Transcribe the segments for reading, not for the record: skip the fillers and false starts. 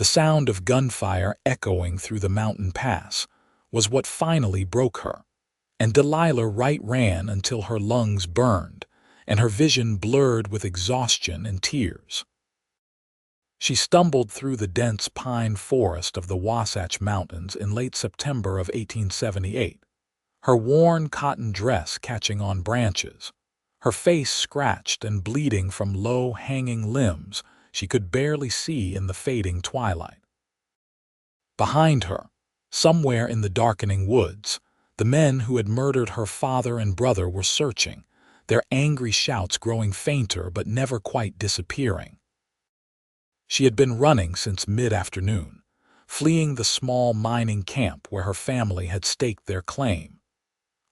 The sound of gunfire echoing through the mountain pass was what finally broke her, and Delilah Wright ran until her lungs burned and her vision blurred with exhaustion and tears. She stumbled through the dense pine forest of the Wasatch Mountains in late September of 1878, her worn cotton dress catching on branches, her face scratched and bleeding from low-hanging limbs she could barely see in the fading twilight. Behind her, somewhere in the darkening woods, the men who had murdered her father and brother were searching, their angry shouts growing fainter but never quite disappearing. She had been running since mid-afternoon, fleeing the small mining camp where her family had staked their claim,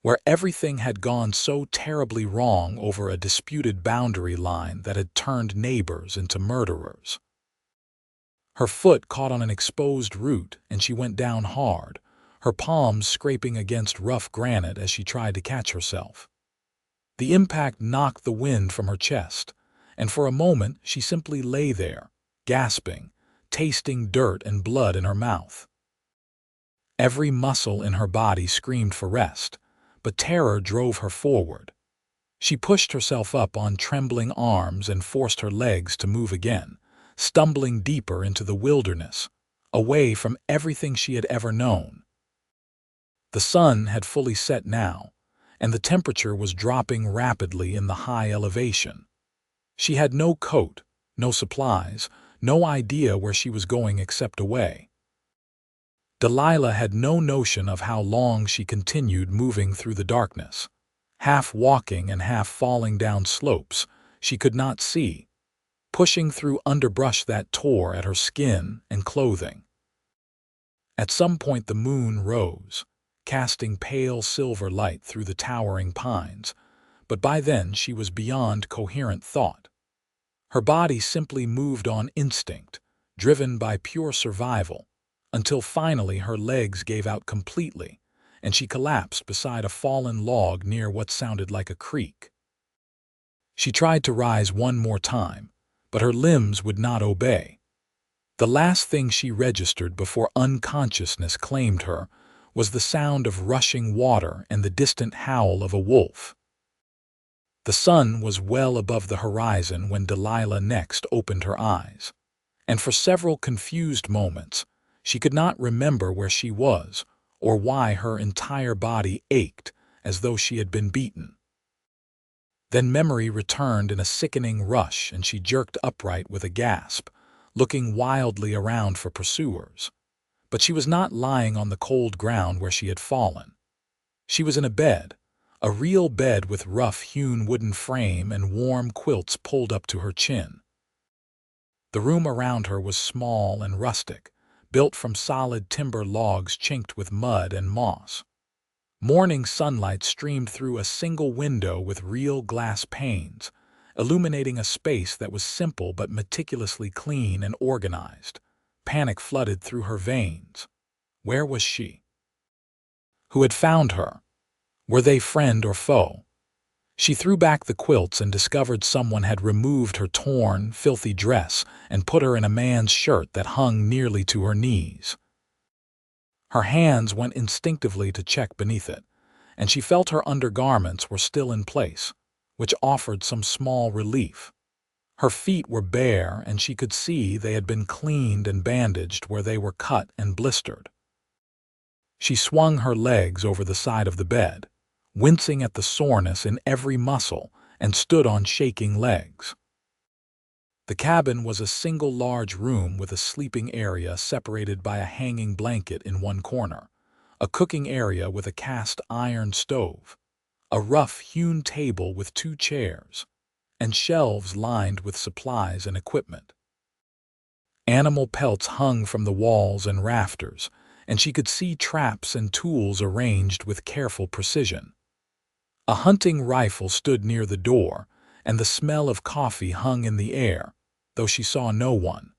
where everything had gone so terribly wrong over a disputed boundary line that had turned neighbors into murderers. Her foot caught on an exposed root and she went down hard, her palms scraping against rough granite as she tried to catch herself. The impact knocked the wind from her chest, and for a moment she simply lay there, gasping, tasting dirt and blood in her mouth. Every muscle in her body screamed for rest, but terror drove her forward. She pushed herself up on trembling arms and forced her legs to move again, stumbling deeper into the wilderness, away from everything she had ever known. The sun had fully set now, and the temperature was dropping rapidly in the high elevation. She had no coat, no supplies, no idea where she was going except away. Delilah had no notion of how long she continued moving through the darkness, half walking and half falling down slopes she could not see, pushing through underbrush that tore at her skin and clothing. At some point the moon rose, casting pale silver light through the towering pines, but by then she was beyond coherent thought. Her body simply moved on instinct, driven by pure survival, until finally her legs gave out completely, and she collapsed beside a fallen log near what sounded like a creek. She tried to rise one more time, but her limbs would not obey. The last thing she registered before unconsciousness claimed her was the sound of rushing water and the distant howl of a wolf. The sun was well above the horizon when Delilah next opened her eyes, and for several confused moments, she could not remember where she was or why her entire body ached as though she had been beaten. Then memory returned in a sickening rush and she jerked upright with a gasp, looking wildly around for pursuers. But she was not lying on the cold ground where she had fallen. She was in a bed, a real bed with rough-hewn wooden frame and warm quilts pulled up to her chin. The room around her was small and rustic, built from solid timber logs chinked with mud and moss. Morning sunlight streamed through a single window with real glass panes, illuminating a space that was simple but meticulously clean and organized. Panic flooded through her veins. Where was she? Who had found her? Were they friend or foe? She threw back the quilts and discovered someone had removed her torn, filthy dress and put her in a man's shirt that hung nearly to her knees. Her hands went instinctively to check beneath it, and she felt her undergarments were still in place, which offered some small relief. Her feet were bare, and she could see they had been cleaned and bandaged where they were cut and blistered. She swung her legs over the side of the bed, wincing at the soreness in every muscle, and stood on shaking legs. The cabin was a single large room with a sleeping area separated by a hanging blanket in one corner, a cooking area with a cast iron stove, a rough-hewn table with 2 chairs, and shelves lined with supplies and equipment. Animal pelts hung from the walls and rafters, and she could see traps and tools arranged with careful precision. A hunting rifle stood near the door, and the smell of coffee hung in the air, though she saw no one.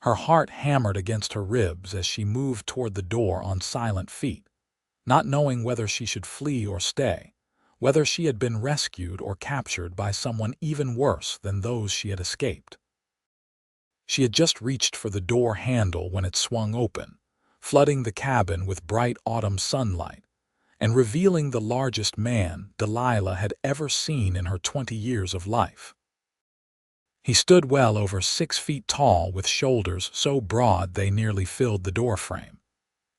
Her heart hammered against her ribs as she moved toward the door on silent feet, not knowing whether she should flee or stay, whether she had been rescued or captured by someone even worse than those she had escaped. She had just reached for the door handle when it swung open, flooding the cabin with bright autumn sunlight and revealing the largest man Delilah had ever seen in her 20 years of life. He stood well over 6 feet tall with shoulders so broad they nearly filled the doorframe.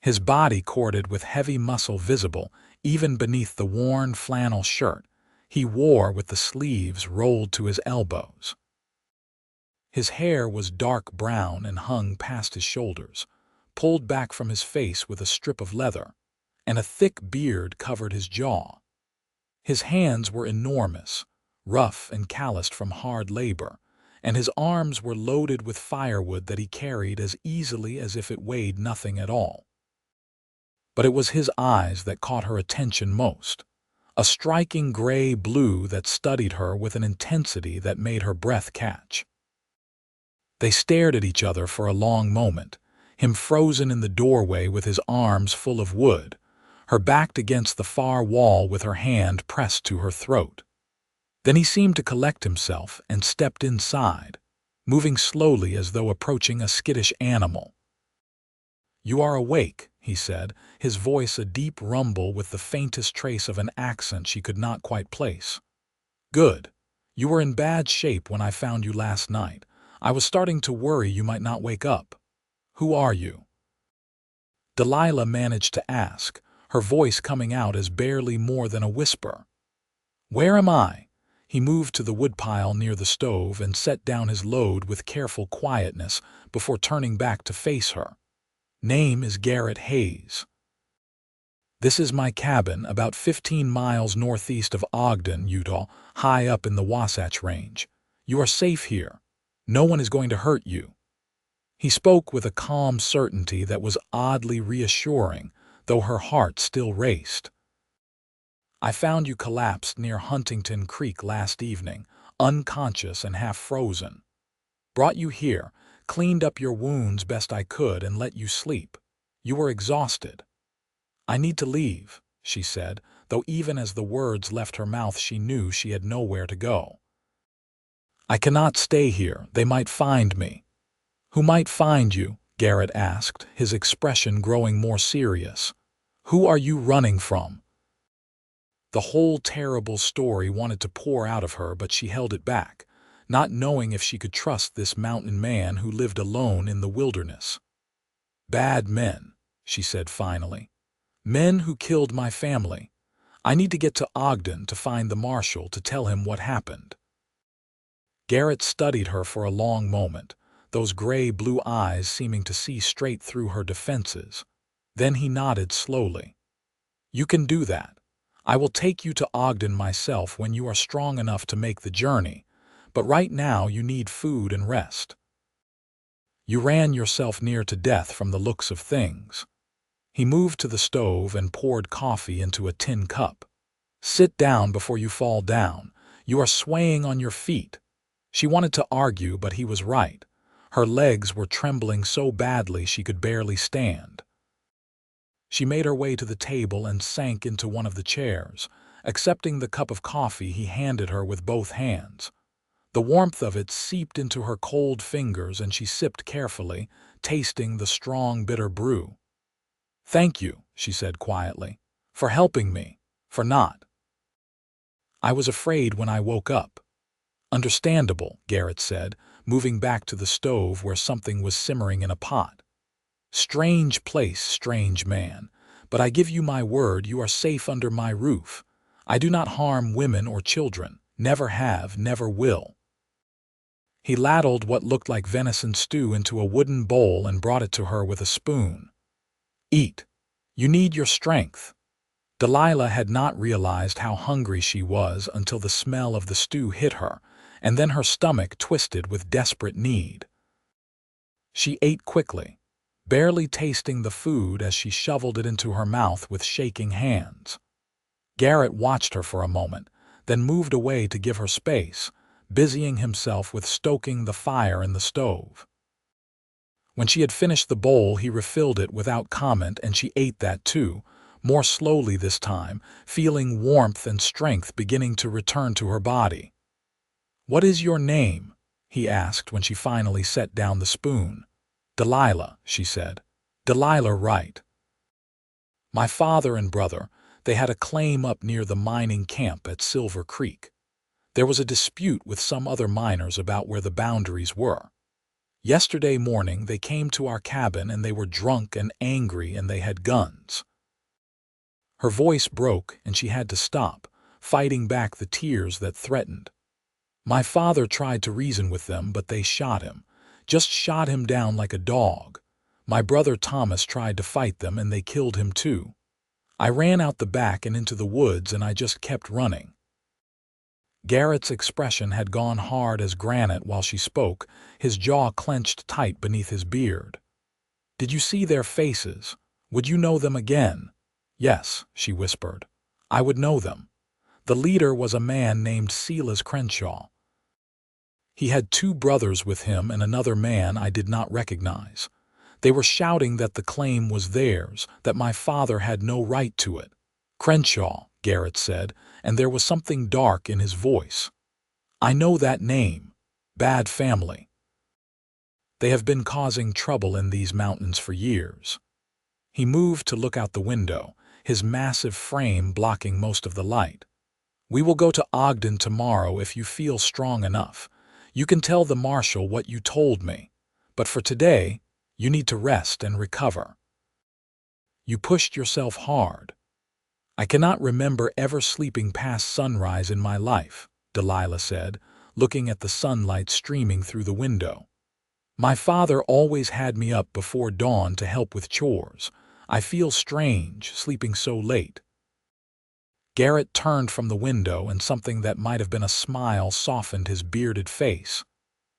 His body corded with heavy muscle visible even beneath the worn flannel shirt he wore with the sleeves rolled to his elbows. His hair was dark brown and hung past his shoulders, pulled back from his face with a strip of leather, and a thick beard covered his jaw. His hands were enormous, rough and calloused from hard labor, and his arms were loaded with firewood that he carried as easily as if it weighed nothing at all. But it was his eyes that caught her attention most, a striking gray blue that studied her with an intensity that made her breath catch. They stared at each other for a long moment, him frozen in the doorway with his arms full of wood, her back against the far wall with her hand pressed to her throat. Then he seemed to collect himself and stepped inside, moving slowly as though approaching a skittish animal. "You are awake," he said, his voice a deep rumble with the faintest trace of an accent she could not quite place. "Good. You were in bad shape when I found you last night. I was starting to worry you might not wake up. Who are you?" Delilah managed to ask, her voice coming out as barely more than a whisper. "Where am I?" He moved to the woodpile near the stove and set down his load with careful quietness before turning back to face her. "Name is Garrett Hayes. This is my cabin about 15 miles northeast of Ogden, Utah, high up in the Wasatch Range. You are safe here. No one is going to hurt you." He spoke with a calm certainty that was oddly reassuring, though her heart still raced. "I found you collapsed near Huntington Creek last evening, unconscious and half frozen. Brought you here, cleaned up your wounds best I could, and let you sleep. You were exhausted." "I need to leave," she said, though even as the words left her mouth she knew she had nowhere to go. "I cannot stay here. They might find me." "Who might find you?" Garrett asked, his expression growing more serious. "Who are you running from?" The whole terrible story wanted to pour out of her, but she held it back, not knowing if she could trust this mountain man who lived alone in the wilderness. "Bad men," she said finally. "Men who killed my family. I need to get to Ogden to find the marshal to tell him what happened." Garrett studied her for a long moment, those gray-blue eyes seeming to see straight through her defenses. Then he nodded slowly. "You can do that. I will take you to Ogden myself when you are strong enough to make the journey, but right now you need food and rest. You ran yourself near to death from the looks of things." He moved to the stove and poured coffee into a tin cup. "Sit down before you fall down. You are swaying on your feet." She wanted to argue, but he was right. Her legs were trembling so badly she could barely stand. She made her way to the table and sank into one of the chairs, accepting the cup of coffee he handed her with both hands. The warmth of it seeped into her cold fingers and she sipped carefully, tasting the strong, bitter brew. "Thank you," she said quietly, "for helping me, for not. I was afraid when I woke up." "Understandable," Garrett said, moving back to the stove where something was simmering in a pot. "Strange place, strange man, but I give you my word you are safe under my roof. I do not harm women or children, never have, never will." He ladled what looked like venison stew into a wooden bowl and brought it to her with a spoon. "Eat. You need your strength." Delilah had not realized how hungry she was until the smell of the stew hit her, and then her stomach twisted with desperate need. She ate quickly, barely tasting the food as she shoveled it into her mouth with shaking hands. Garrett watched her for a moment, then moved away to give her space, busying himself with stoking the fire in the stove. When she had finished the bowl, he refilled it without comment, and she ate that too, more slowly this time, feeling warmth and strength beginning to return to her body. "What is your name?" he asked when she finally set down the spoon. Delilah, she said. Delilah Wright. My father and brother, they had a claim up near the mining camp at Silver Creek. There was a dispute with some other miners about where the boundaries were. Yesterday morning they came to our cabin and they were drunk and angry and they had guns. Her voice broke and she had to stop, fighting back the tears that threatened. My father tried to reason with them, but they shot him, just shot him down like a dog. My brother Thomas tried to fight them and they killed him too. I ran out the back and into the woods and I just kept running. Garrett's expression had gone hard as granite while she spoke, his jaw clenched tight beneath his beard. Did you see their faces? Would you know them again? Yes, she whispered. I would know them. The leader was a man named Silas Crenshaw. He had 2 brothers with him and another man I did not recognize. They were shouting that the claim was theirs, that my father had no right to it. Crenshaw, Garrett said, and there was something dark in his voice. I know that name. Bad family. They have been causing trouble in these mountains for years. He moved to look out the window, his massive frame blocking most of the light. We will go to Ogden tomorrow if you feel strong enough. You can tell the marshal what you told me. But for today, you need to rest and recover. You pushed yourself hard. I cannot remember ever sleeping past sunrise in my life, Delilah said, looking at the sunlight streaming through the window. My father always had me up before dawn to help with chores. I feel strange, sleeping so late. Garrett turned from the window and something that might have been a smile softened his bearded face.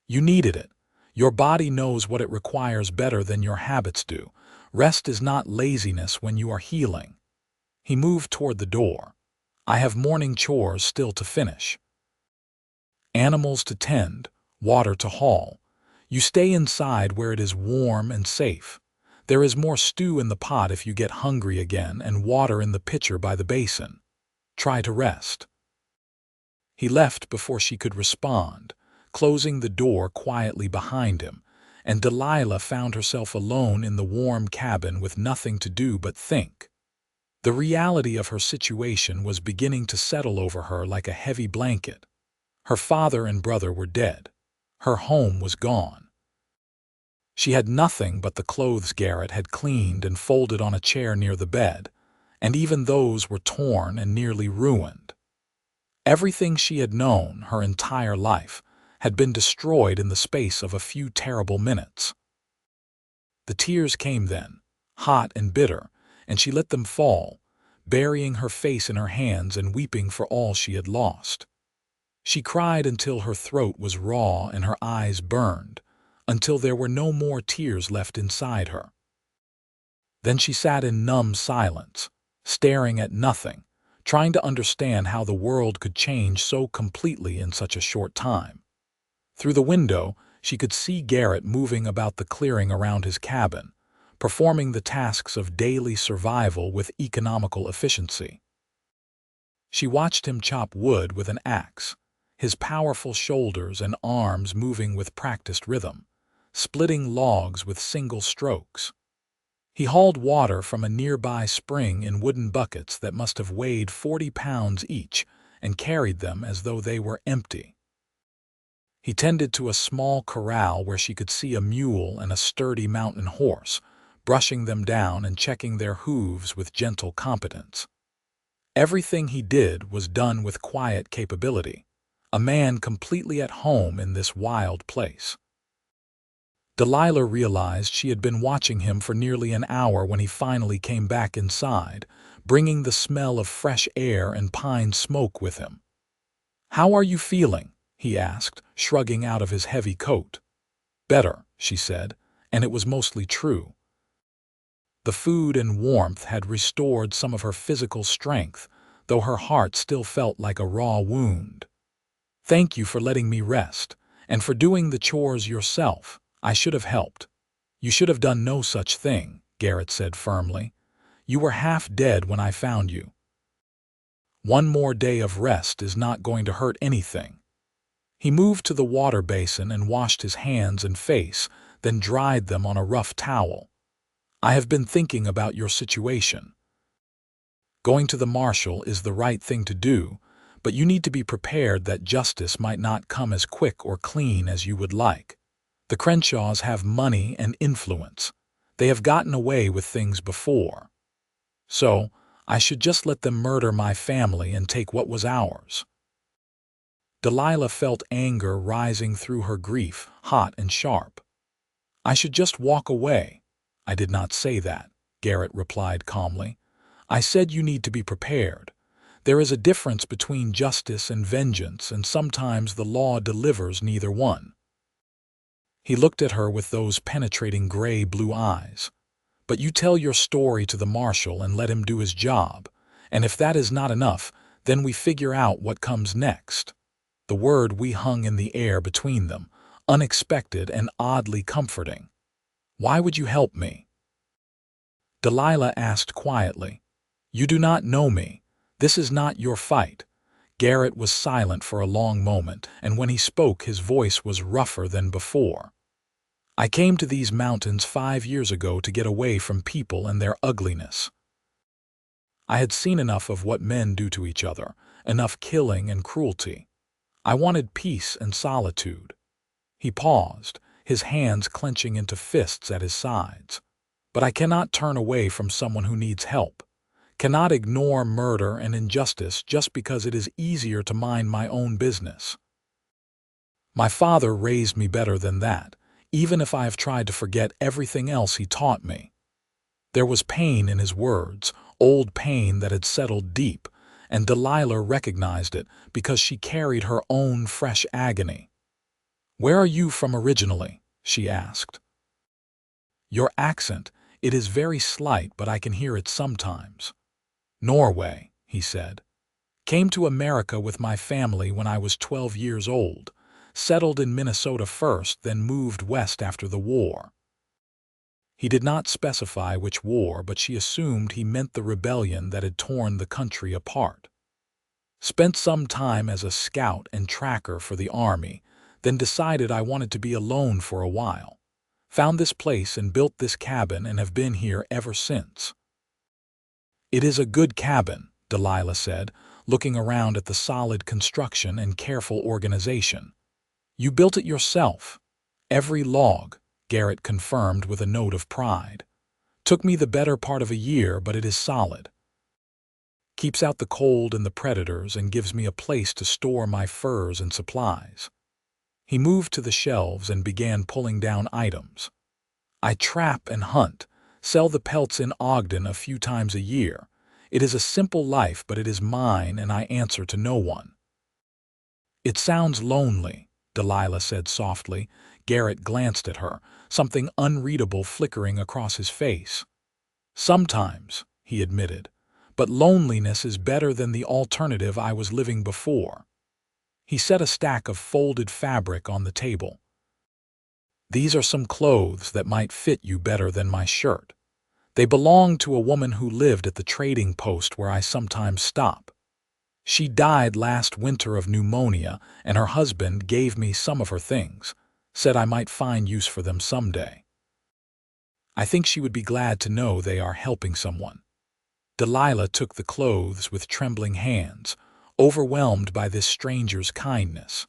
You needed it. Your body knows what it requires better than your habits do. Rest is not laziness when you are healing. He moved toward the door. I have morning chores still to finish. Animals to tend, water to haul. You stay inside where it is warm and safe. There is more stew in the pot if you get hungry again and water in the pitcher by the basin. Try to rest. He left before she could respond, closing the door quietly behind him, and Delilah found herself alone in the warm cabin with nothing to do but think. The reality of her situation was beginning to settle over her like a heavy blanket. Her father and brother were dead. Her home was gone. She had nothing but the clothes Garrett had cleaned and folded on a chair near the bed, and even those were torn and nearly ruined. Everything she had known her entire life had been destroyed in the space of a few terrible minutes. The tears came then, hot and bitter, and she let them fall, burying her face in her hands and weeping for all she had lost. She cried until her throat was raw and her eyes burned, until there were no more tears left inside her. Then she sat in numb silence, staring at nothing, trying to understand how the world could change so completely in such a short time. Through the window, she could see Garrett moving about the clearing around his cabin, performing the tasks of daily survival with economical efficiency. She watched him chop wood with an axe, his powerful shoulders and arms moving with practiced rhythm, splitting logs with single strokes. He hauled water from a nearby spring in wooden buckets that must have weighed 40 pounds each and carried them as though they were empty. He tended to a small corral where she could see a mule and a sturdy mountain horse, brushing them down and checking their hooves with gentle competence. Everything he did was done with quiet capability, a man completely at home in this wild place. Delilah realized she had been watching him for nearly an hour when he finally came back inside, bringing the smell of fresh air and pine smoke with him. "How are you feeling?" he asked, shrugging out of his heavy coat. "Better," she said, and it was mostly true. The food and warmth had restored some of her physical strength, though her heart still felt like a raw wound. "Thank you for letting me rest, and for doing the chores yourself. I should have helped." "You should have done no such thing," Garrett said firmly. "You were half dead when I found you. One more day of rest is not going to hurt anything." He moved to the water basin and washed his hands and face, then dried them on a rough towel. I have been thinking about your situation. Going to the marshal is the right thing to do, but you need to be prepared that justice might not come as quick or clean as you would like. The Crenshaws have money and influence. They have gotten away with things before. So, I should just let them murder my family and take what was ours. Delilah felt anger rising through her grief, hot and sharp. I should just walk away. I did not say that, Garrett replied calmly. I said you need to be prepared. There is a difference between justice and vengeance, and sometimes the law delivers neither one. He looked at her with those penetrating gray-blue eyes. But you tell your story to the marshal and let him do his job, and if that is not enough, then we figure out what comes next. The word we hung in the air between them, unexpected and oddly comforting. Why would you help me? Delilah asked quietly. You do not know me. This is not your fight. Garrett was silent for a long moment, and when he spoke his voice was rougher than before. I came to these mountains 5 years ago to get away from people and their ugliness. I had seen enough of what men do to each other, enough killing and cruelty. I wanted peace and solitude. He paused, his hands clenching into fists at his sides. But I cannot turn away from someone who needs help, cannot ignore murder and injustice just because it is easier to mind my own business. My father raised me better than that, even if I have tried to forget everything else he taught me. There was pain in his words, old pain that had settled deep, and Delilah recognized it because she carried her own fresh agony. Where are you from originally? She asked. Your accent, it is very slight, but I can hear it sometimes. Norway, he said. Came to America with my family when I was 12 years old. Settled in Minnesota first, then moved west after the war. He did not specify which war, but she assumed he meant the rebellion that had torn the country apart. Spent some time as a scout and tracker for the army, then decided I wanted to be alone for a while. Found this place and built this cabin and have been here ever since. It is a good cabin, Delilah said, looking around at the solid construction and careful organization. You built it yourself. Every log, Garrett confirmed with a note of pride. Took me the better part of a year, but it is solid. Keeps out the cold and the predators and gives me a place to store my furs and supplies. He moved to the shelves and began pulling down items. I trap and hunt, sell the pelts in Ogden a few times a year. It is a simple life, but it is mine and I answer to no one. It sounds lonely, Delilah said softly. Garrett glanced at her, something unreadable flickering across his face. Sometimes, he admitted, but loneliness is better than the alternative I was living before. He set a stack of folded fabric on the table. These are some clothes that might fit you better than my shirt. They belong to a woman who lived at the trading post where I sometimes stop. She died last winter of pneumonia, and her husband gave me some of her things, said I might find use for them someday. I think she would be glad to know they are helping someone. Delilah took the clothes with trembling hands, overwhelmed by this stranger's kindness.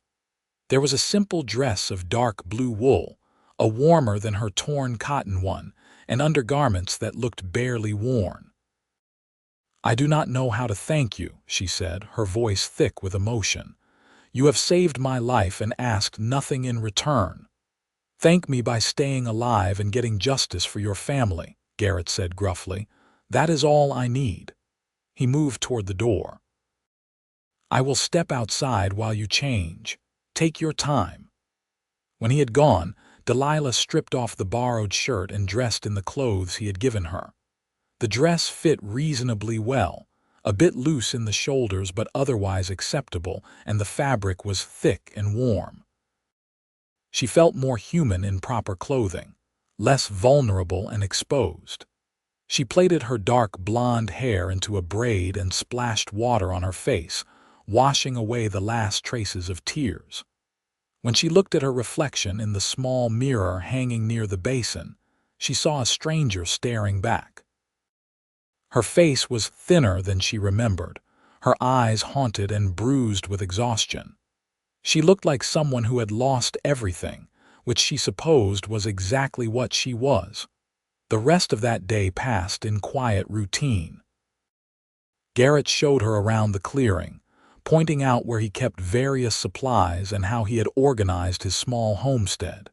There was a simple dress of dark blue wool, a warmer than her torn cotton one, and undergarments that looked barely worn. I do not know how to thank you, she said, her voice thick with emotion. You have saved my life and asked nothing in return. Thank me by staying alive and getting justice for your family, Garrett said gruffly. That is all I need. He moved toward the door. I will step outside while you change. Take your time. When he had gone, Delilah stripped off the borrowed shirt and dressed in the clothes he had given her. The dress fit reasonably well, a bit loose in the shoulders but otherwise acceptable, and the fabric was thick and warm. She felt more human in proper clothing, less vulnerable and exposed. She plaited her dark blonde hair into a braid and splashed water on her face, washing away the last traces of tears. When she looked at her reflection in the small mirror hanging near the basin, she saw a stranger staring back. Her face was thinner than she remembered, her eyes haunted and bruised with exhaustion. She looked like someone who had lost everything, which she supposed was exactly what she was. The rest of that day passed in quiet routine. Garrett showed her around the clearing, pointing out where he kept various supplies and how he had organized his small homestead.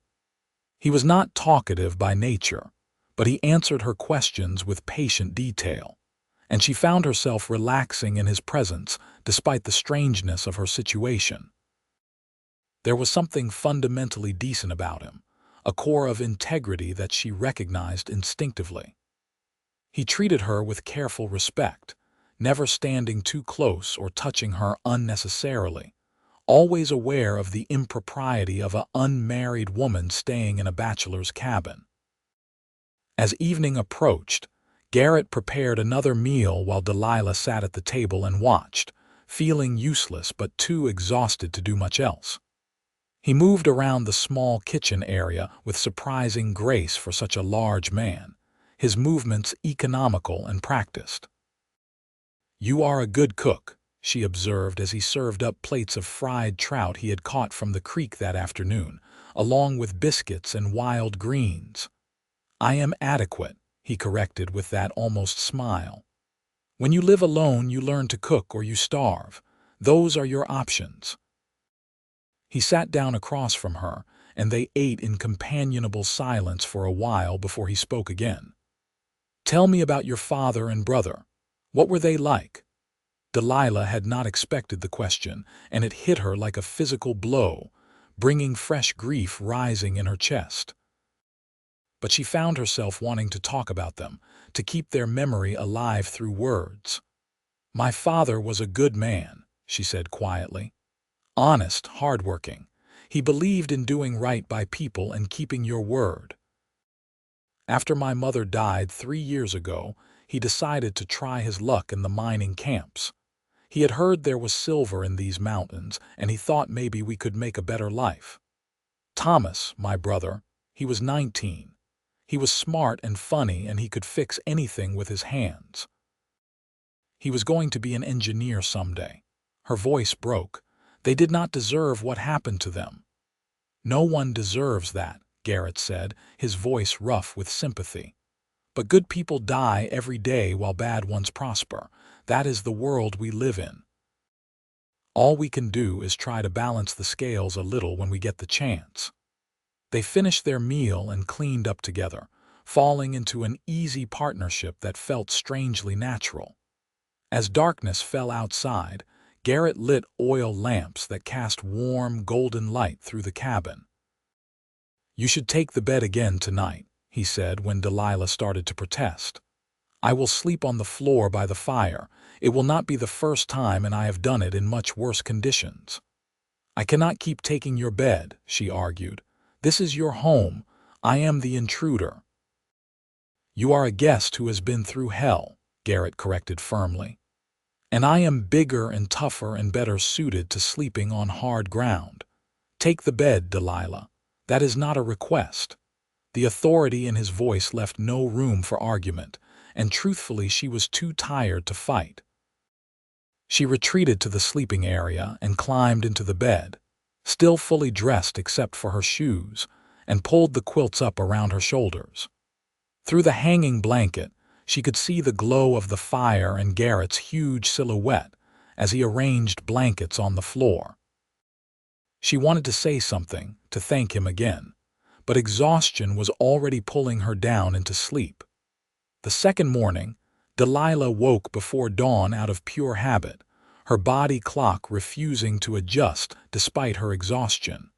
He was not talkative by nature, but he answered her questions with patient detail, and she found herself relaxing in his presence despite the strangeness of her situation. There was something fundamentally decent about him, a core of integrity that she recognized instinctively. He treated her with careful respect, never standing too close or touching her unnecessarily, always aware of the impropriety of an unmarried woman staying in a bachelor's cabin. As evening approached, Garrett prepared another meal while Delilah sat at the table and watched, feeling useless but too exhausted to do much else. He moved around the small kitchen area with surprising grace for such a large man, his movements economical and practiced. "You are a good cook," she observed as he served up plates of fried trout he had caught from the creek that afternoon, along with biscuits and wild greens. "I am adequate," he corrected with that almost smile. "When you live alone, you learn to cook or you starve. Those are your options." He sat down across from her, and they ate in companionable silence for a while before he spoke again. "Tell me about your father and brother. What were they like?" Delilah had not expected the question, and it hit her like a physical blow, bringing fresh grief rising in her chest. But she found herself wanting to talk about them, to keep their memory alive through words. "My father was a good man," she said quietly. "Honest, hardworking. He believed in doing right by people and keeping your word. After my mother died 3 years ago, he decided to try his luck in the mining camps. He had heard there was silver in these mountains, and he thought maybe we could make a better life. Thomas, my brother, he was 19. He was smart and funny, and he could fix anything with his hands. He was going to be an engineer someday." Her voice broke. "They did not deserve what happened to them." "No one deserves that," Garrett said, his voice rough with sympathy. "But good people die every day while bad ones prosper. That is the world we live in. All we can do is try to balance the scales a little when we get the chance." They finished their meal and cleaned up together, falling into an easy partnership that felt strangely natural. As darkness fell outside, Garrett lit oil lamps that cast warm, golden light through the cabin. "You should take the bed again tonight," he said when Delilah started to protest. "I will sleep on the floor by the fire. It will not be the first time, and I have done it in much worse conditions." "I cannot keep taking your bed," she argued. "This is your home. I am the intruder." "You are a guest who has been through hell," Garrett corrected firmly. "And I am bigger and tougher and better suited to sleeping on hard ground. Take the bed, Delilah. That is not a request." The authority in his voice left no room for argument, and truthfully she was too tired to fight. She retreated to the sleeping area and climbed into the bed, still fully dressed except for her shoes, and pulled the quilts up around her shoulders. Through the hanging blanket, she could see the glow of the fire and Garrett's huge silhouette as he arranged blankets on the floor. She wanted to say something, to thank him again, but exhaustion was already pulling her down into sleep. The second morning, Delilah woke before dawn out of pure habit, her body clock refusing to adjust despite her exhaustion.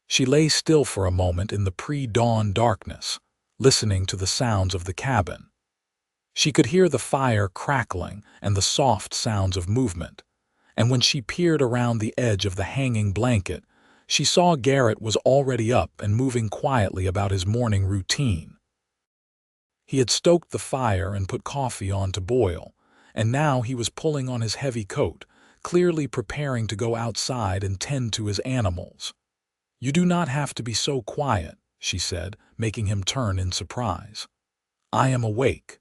She lay still for a moment in the pre-dawn darkness, listening to the sounds of the cabin. She could hear the fire crackling and the soft sounds of movement, and when she peered around the edge of the hanging blanket, she saw Garrett was already up and moving quietly about his morning routine. He had stoked the fire and put coffee on to boil, and now he was pulling on his heavy coat, clearly preparing to go outside and tend to his animals. "You do not have to be so quiet," she said, making him turn in surprise. "I am awake."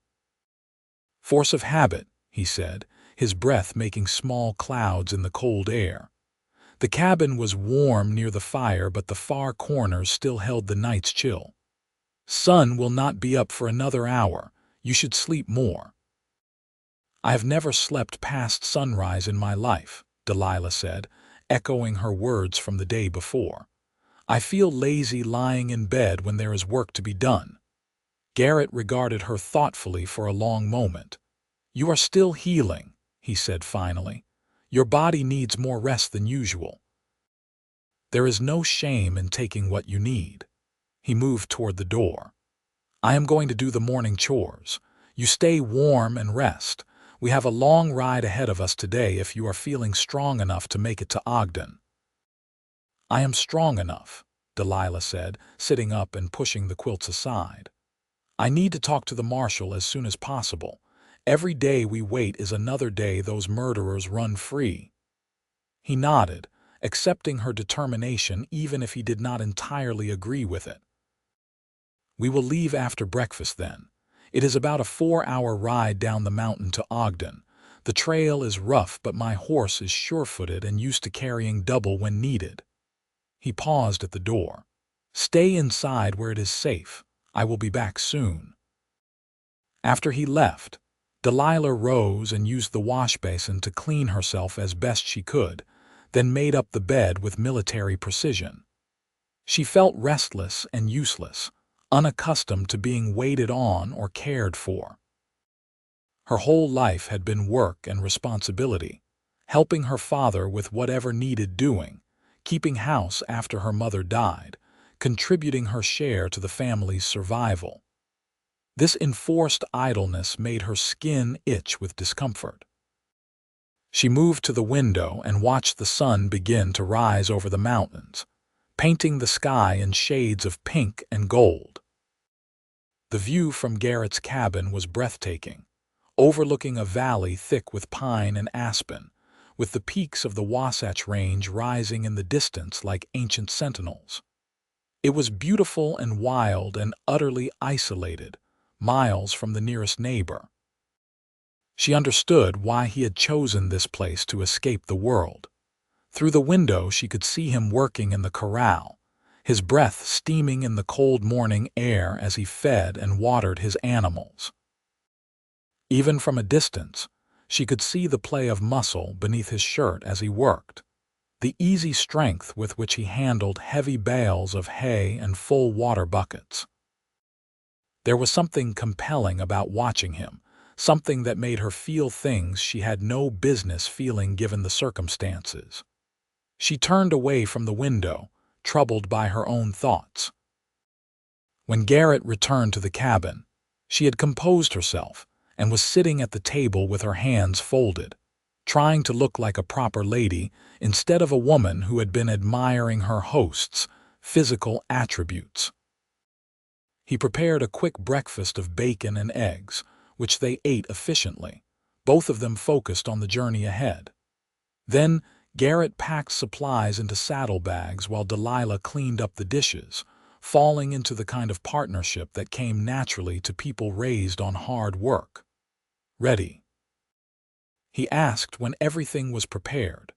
"Force of habit," he said, his breath making small clouds in the cold air. The cabin was warm near the fire, but the far corners still held the night's chill. "Sun will not be up for another hour. You should sleep more." "I have never slept past sunrise in my life," Delilah said, echoing her words from the day before. "I feel lazy lying in bed when there is work to be done." Garrett regarded her thoughtfully for a long moment. "You are still healing," he said finally. "Your body needs more rest than usual." "There is no shame in taking what you need." He moved toward the door. "I am going to do the morning chores. You stay warm and rest. We have a long ride ahead of us today if you are feeling strong enough to make it to Ogden." "I am strong enough," Delilah said, sitting up and pushing the quilts aside. "I need to talk to the marshal as soon as possible. Every day we wait is another day those murderers run free." He nodded, accepting her determination even if he did not entirely agree with it. "We will leave after breakfast then. It is about a 4-hour ride down the mountain to Ogden. The trail is rough, but my horse is sure-footed and used to carrying double when needed." He paused at the door. "Stay inside where it is safe. I will be back soon." After he left, Delilah rose and used the wash basin to clean herself as best she could, then made up the bed with military precision. She felt restless and useless, unaccustomed to being waited on or cared for. Her whole life had been work and responsibility, helping her father with whatever needed doing, keeping house after her mother died, contributing her share to the family's survival. This enforced idleness made her skin itch with discomfort. She moved to the window and watched the sun begin to rise over the mountains, painting the sky in shades of pink and gold. The view from Garrett's cabin was breathtaking, overlooking a valley thick with pine and aspen, with the peaks of the Wasatch Range rising in the distance like ancient sentinels. It was beautiful and wild and utterly isolated, miles from the nearest neighbor. She understood why he had chosen this place to escape the world. Through the window she could see him working in the corral, his breath steaming in the cold morning air as he fed and watered his animals. Even from a distance, she could see the play of muscle beneath his shirt as he worked, the easy strength with which he handled heavy bales of hay and full water buckets. There was something compelling about watching him, something that made her feel things she had no business feeling given the circumstances. She turned away from the window, troubled by her own thoughts. When Garrett returned to the cabin, she had composed herself and was sitting at the table with her hands folded, trying to look like a proper lady instead of a woman who had been admiring her host's physical attributes. He prepared a quick breakfast of bacon and eggs, which they ate efficiently, both of them focused on the journey ahead. Then Garrett packed supplies into saddlebags while Delilah cleaned up the dishes, falling into the kind of partnership that came naturally to people raised on hard work. "Ready?" he asked when everything was prepared.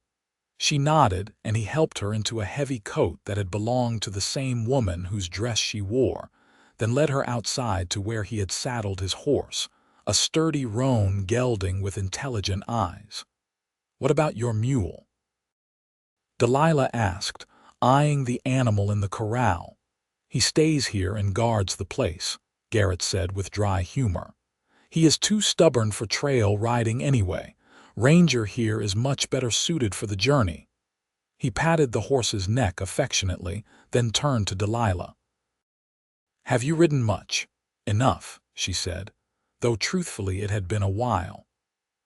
She nodded, and he helped her into a heavy coat that had belonged to the same woman whose dress she wore, then led her outside to where he had saddled his horse, a sturdy roan gelding with intelligent eyes. "What about your mule?" Delilah asked, eyeing the animal in the corral. "He stays here and guards the place," Garrett said with dry humor. "He is too stubborn for trail riding anyway. Ranger here is much better suited for the journey." He patted the horse's neck affectionately, then turned to Delilah. "Have you ridden much?" "Enough," she said, though truthfully it had been a while.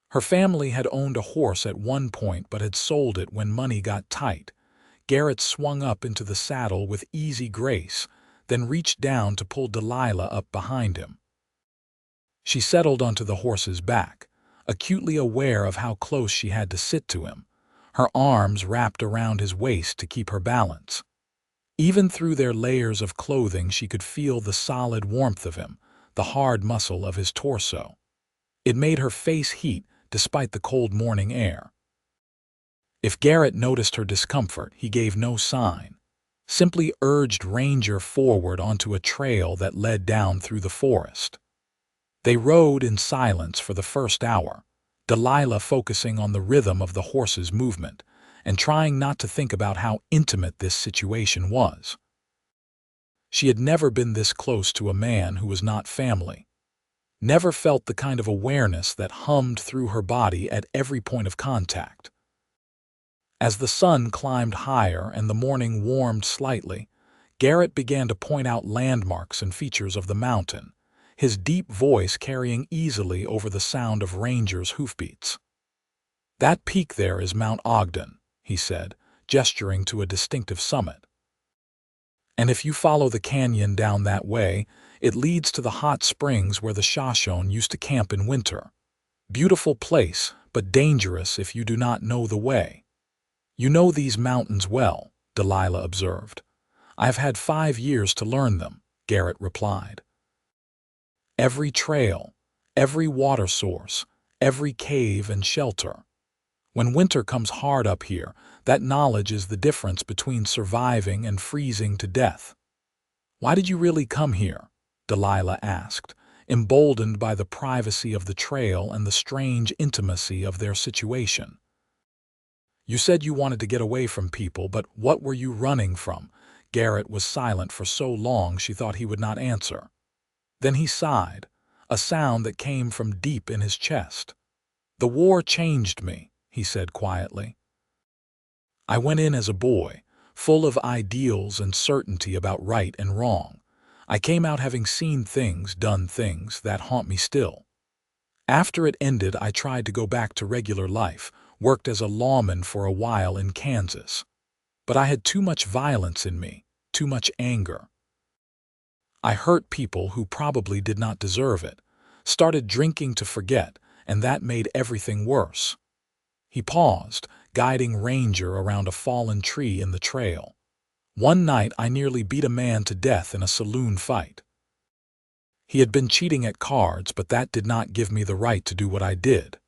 Her family had owned a horse at one point but had sold it when money got tight. Garrett swung up into the saddle with easy grace, then reached down to pull Delilah up behind him. She settled onto the horse's back, acutely aware of how close she had to sit to him, her arms wrapped around his waist to keep her balance. Even through their layers of clothing, she could feel the solid warmth of him, the hard muscle of his torso. It made her face heat despite the cold morning air. If Garrett noticed her discomfort, he gave no sign, simply urged Ranger forward onto a trail that led down through the forest. They rode in silence for the first hour, Delilah focusing on the rhythm of the horse's movement and trying not to think about how intimate this situation was. She had never been this close to a man who was not family, never felt the kind of awareness that hummed through her body at every point of contact. As the sun climbed higher and the morning warmed slightly, Garrett began to point out landmarks and features of the mountain, his deep voice carrying easily over the sound of Ranger's hoofbeats. "That peak there is Mount Ogden," he said, gesturing to a distinctive summit. "And if you follow the canyon down that way, it leads to the hot springs where the Shoshone used to camp in winter. Beautiful place, but dangerous if you do not know the way." "You know these mountains well," Delilah observed. "I have had 5 years to learn them," Garrett replied. "Every trail, every water source, every cave and shelter. When winter comes hard up here, that knowledge is the difference between surviving and freezing to death." "Why did you really come here?" Delilah asked, emboldened by the privacy of the trail and the strange intimacy of their situation. "You said you wanted to get away from people, but what were you running from?" Garrett was silent for so long she thought he would not answer. Then he sighed, a sound that came from deep in his chest. "The war changed me," he said quietly. "I went in as a boy, full of ideals and certainty about right and wrong. I came out having seen things, done things that haunt me still. After it ended, I tried to go back to regular life, worked as a lawman for a while in Kansas. But I had too much violence in me, too much anger. I hurt people who probably did not deserve it, started drinking to forget, and that made everything worse." He paused, guiding Ranger around a fallen tree in the trail. "One night I nearly beat a man to death in a saloon fight. He had been cheating at cards, but that did not give me the right to do what I did.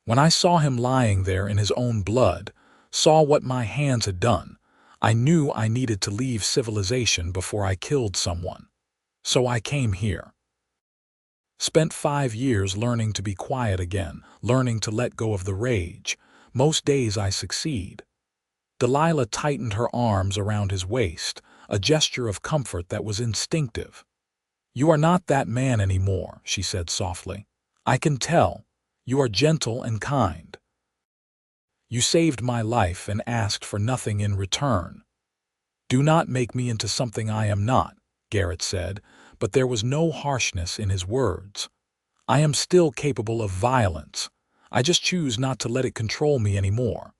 When I saw him lying there in his own blood, saw what my hands had done, I knew I needed to leave civilization before I killed someone. So I came here. Spent 5 years learning to be quiet again, learning to let go of the rage. Most days I succeed." Delilah tightened her arms around his waist, a gesture of comfort that was instinctive. "You are not that man anymore," she said softly. "I can tell. You are gentle and kind. You saved my life and asked for nothing in return." "Do not make me into something I am not," Garrett said, but there was no harshness in his words. "I am still capable of violence. I just choose not to let it control me anymore.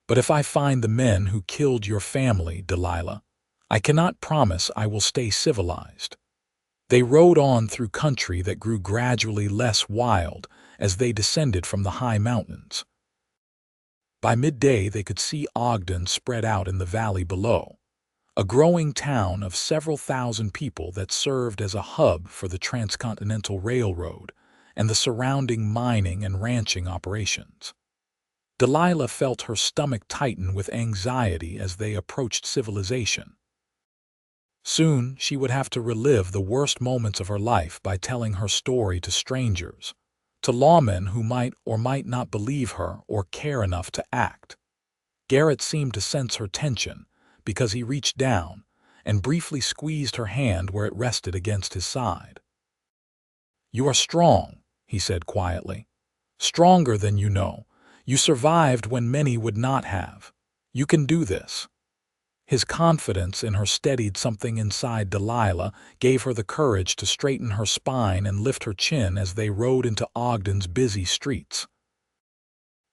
But if I find the men who killed your family, Delilah, I cannot promise I will stay civilized." They rode on through country that grew gradually less wild as they descended from the high mountains. By midday they could see Ogden spread out in the valley below, a growing town of several thousand people that served as a hub for the Transcontinental Railroad and the surrounding mining and ranching operations. Delilah felt her stomach tighten with anxiety as they approached civilization. Soon she would have to relive the worst moments of her life by telling her story to strangers, to lawmen who might or might not believe her or care enough to act. Garrett seemed to sense her tension because he reached down and briefly squeezed her hand where it rested against his side. "You are strong," he said quietly. "Stronger than you know. You survived when many would not have. You can do this." His confidence in her steadied something inside Delilah, gave her the courage to straighten her spine and lift her chin as they rode into Ogden's busy streets.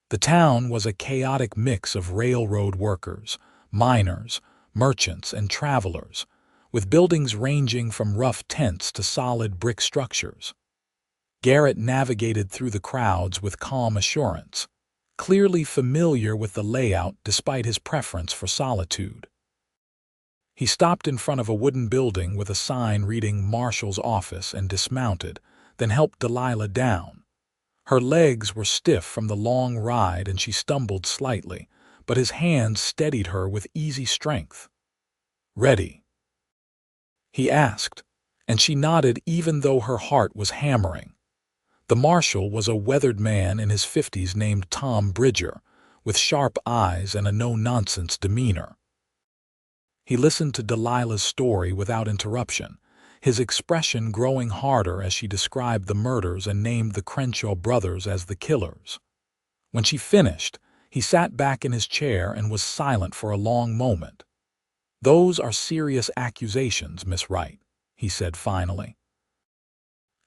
The town was a chaotic mix of railroad workers, miners, merchants, and travelers, with buildings ranging from rough tents to solid brick structures. Garrett navigated through the crowds with calm assurance, clearly familiar with the layout despite his preference for solitude. He stopped in front of a wooden building with a sign reading Marshal's Office and dismounted, then helped Delilah down. Her legs were stiff from the long ride and she stumbled slightly, but his hands steadied her with easy strength. "Ready?" he asked, and she nodded even though her heart was hammering. The marshal was a weathered man in his 50s named Tom Bridger, with sharp eyes and a no-nonsense demeanor. He listened to Delilah's story without interruption, his expression growing harder as she described the murders and named the Crenshaw brothers as the killers. When she finished, he sat back in his chair and was silent for a long moment. "Those are serious accusations, Miss Wright," he said finally.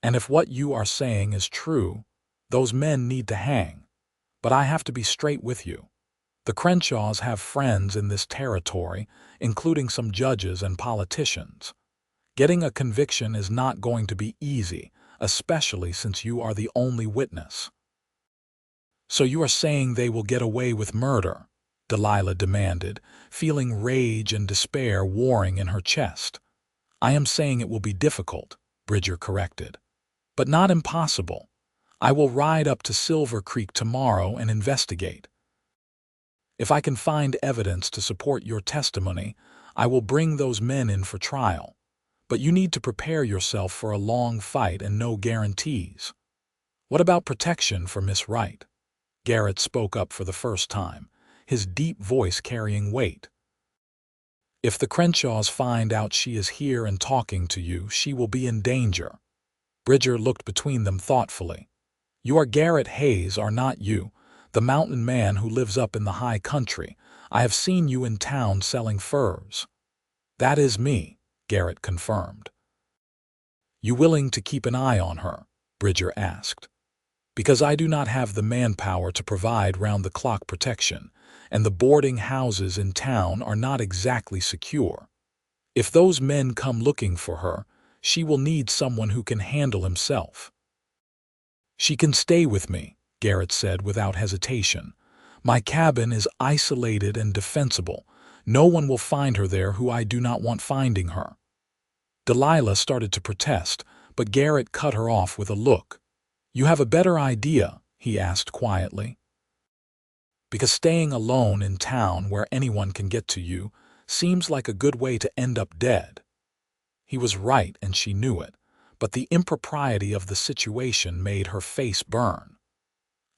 "And if what you are saying is true, those men need to hang. But I have to be straight with you. The Crenshaws have friends in this territory, including some judges and politicians. Getting a conviction is not going to be easy, especially since you are the only witness." "So you are saying they will get away with murder?" Delilah demanded, feeling rage and despair warring in her chest. "I am saying it will be difficult," Bridger corrected. "But not impossible. I will ride up to Silver Creek tomorrow and investigate. If I can find evidence to support your testimony, I will bring those men in for trial. But you need to prepare yourself for a long fight and no guarantees." "What about protection for Miss Wright?" Garrett spoke up for the first time, his deep voice carrying weight. "If the Crenshaws find out she is here and talking to you, she will be in danger." Bridger looked between them thoughtfully. "You are Garrett Hayes, are not you? The mountain man who lives up in the high country. I have seen you in town selling furs." "That is me," Garrett confirmed. "You willing to keep an eye on her?" Bridger asked. "Because I do not have the manpower to provide round-the-clock protection, and the boarding houses in town are not exactly secure. If those men come looking for her, she will need someone who can handle himself." "She can stay with me," Garrett said without hesitation. "My cabin is isolated and defensible. No one will find her there who I do not want finding her." Delilah started to protest, but Garrett cut her off with a look. "You have a better idea?" he asked quietly. "Because staying alone in town where anyone can get to you seems like a good way to end up dead." He was right and she knew it, but the impropriety of the situation made her face burn.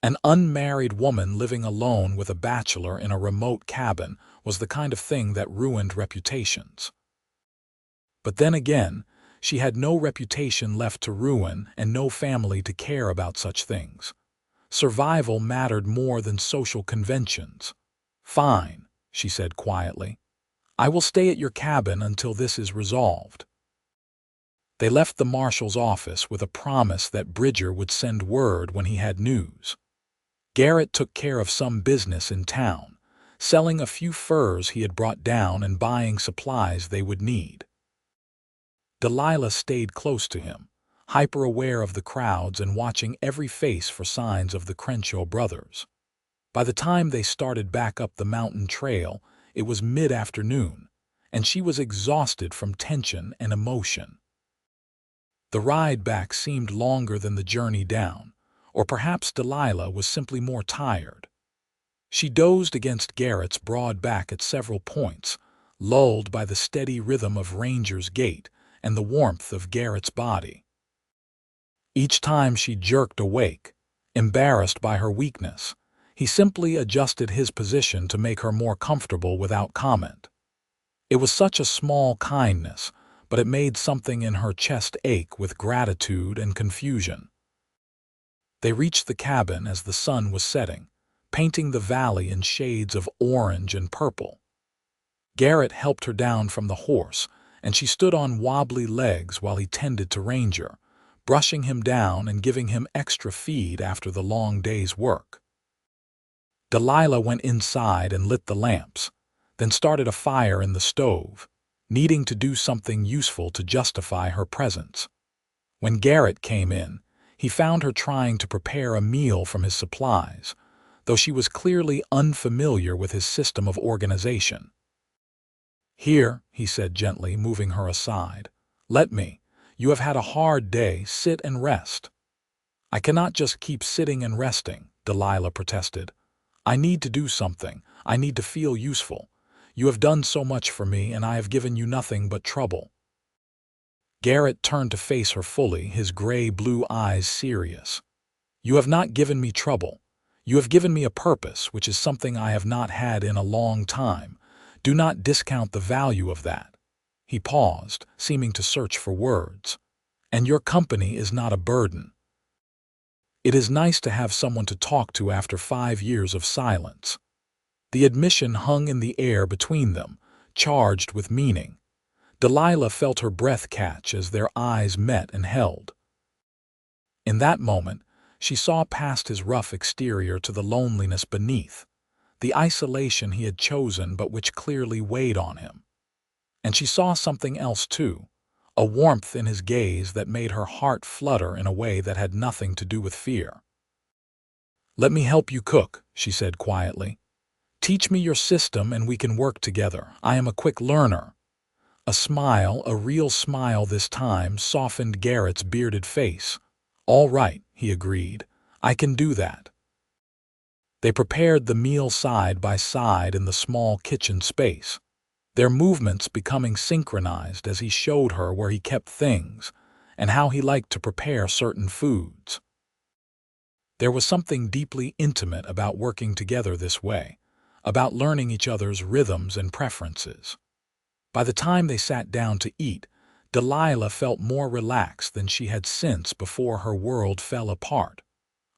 An unmarried woman living alone with a bachelor in a remote cabin was the kind of thing that ruined reputations. But then again, she had no reputation left to ruin and no family to care about such things. Survival mattered more than social conventions. "Fine," she said quietly. "I will stay at your cabin until this is resolved." They left the marshal's office with a promise that Bridger would send word when he had news. Garrett took care of some business in town, selling a few furs he had brought down and buying supplies they would need. Delilah stayed close to him, hyper-aware of the crowds and watching every face for signs of the Crenshaw brothers. By the time they started back up the mountain trail, it was mid-afternoon, and she was exhausted from tension and emotion. The ride back seemed longer than the journey down, or perhaps Delilah was simply more tired. She dozed against Garrett's broad back at several points, lulled by the steady rhythm of Ranger's gait and the warmth of Garrett's body. Each time she jerked awake, embarrassed by her weakness, he simply adjusted his position to make her more comfortable without comment. It was such a small kindness, but it made something in her chest ache with gratitude and confusion. They reached the cabin as the sun was setting, painting the valley in shades of orange and purple. Garrett helped her down from the horse, and she stood on wobbly legs while he tended to Ranger, brushing him down and giving him extra feed after the long day's work. Delilah went inside and lit the lamps, then started a fire in the stove, needing to do something useful to justify her presence. When Garrett came in, He found her trying to prepare a meal from his supplies, though she was clearly unfamiliar with his system of organization. "Here," he said gently, moving her aside. "Let me. You have had a hard day. Sit and rest." "I cannot just keep sitting and resting," Delilah protested. "I need to do something. I need to feel useful. You have done so much for me, and I have given you nothing but trouble." Garrett turned to face her fully, his gray-blue eyes serious. "You have not given me trouble. You have given me a purpose, which is something I have not had in a long time. Do not discount the value of that." He paused, seeming to search for words. "And your company is not a burden." It is nice to have someone to talk to after 5 years of silence. The admission hung in the air between them, charged with meaning. Delilah felt her breath catch as their eyes met and held. In that moment, she saw past his rough exterior to the loneliness beneath, the isolation he had chosen but which clearly weighed on him. And she saw something else too, a warmth in his gaze that made her heart flutter in a way that had nothing to do with fear. "Let me help you cook," she said quietly. "Teach me your system and we can work together. I am a quick learner." A smile, a real smile this time, softened Garrett's bearded face. "All right," he agreed. "I can do that." They prepared the meal side by side in the small kitchen space, their movements becoming synchronized as he showed her where he kept things and how he liked to prepare certain foods. There was something deeply intimate about working together this way, about learning each other's rhythms and preferences. By the time they sat down to eat, Delilah felt more relaxed than she had since before her world fell apart.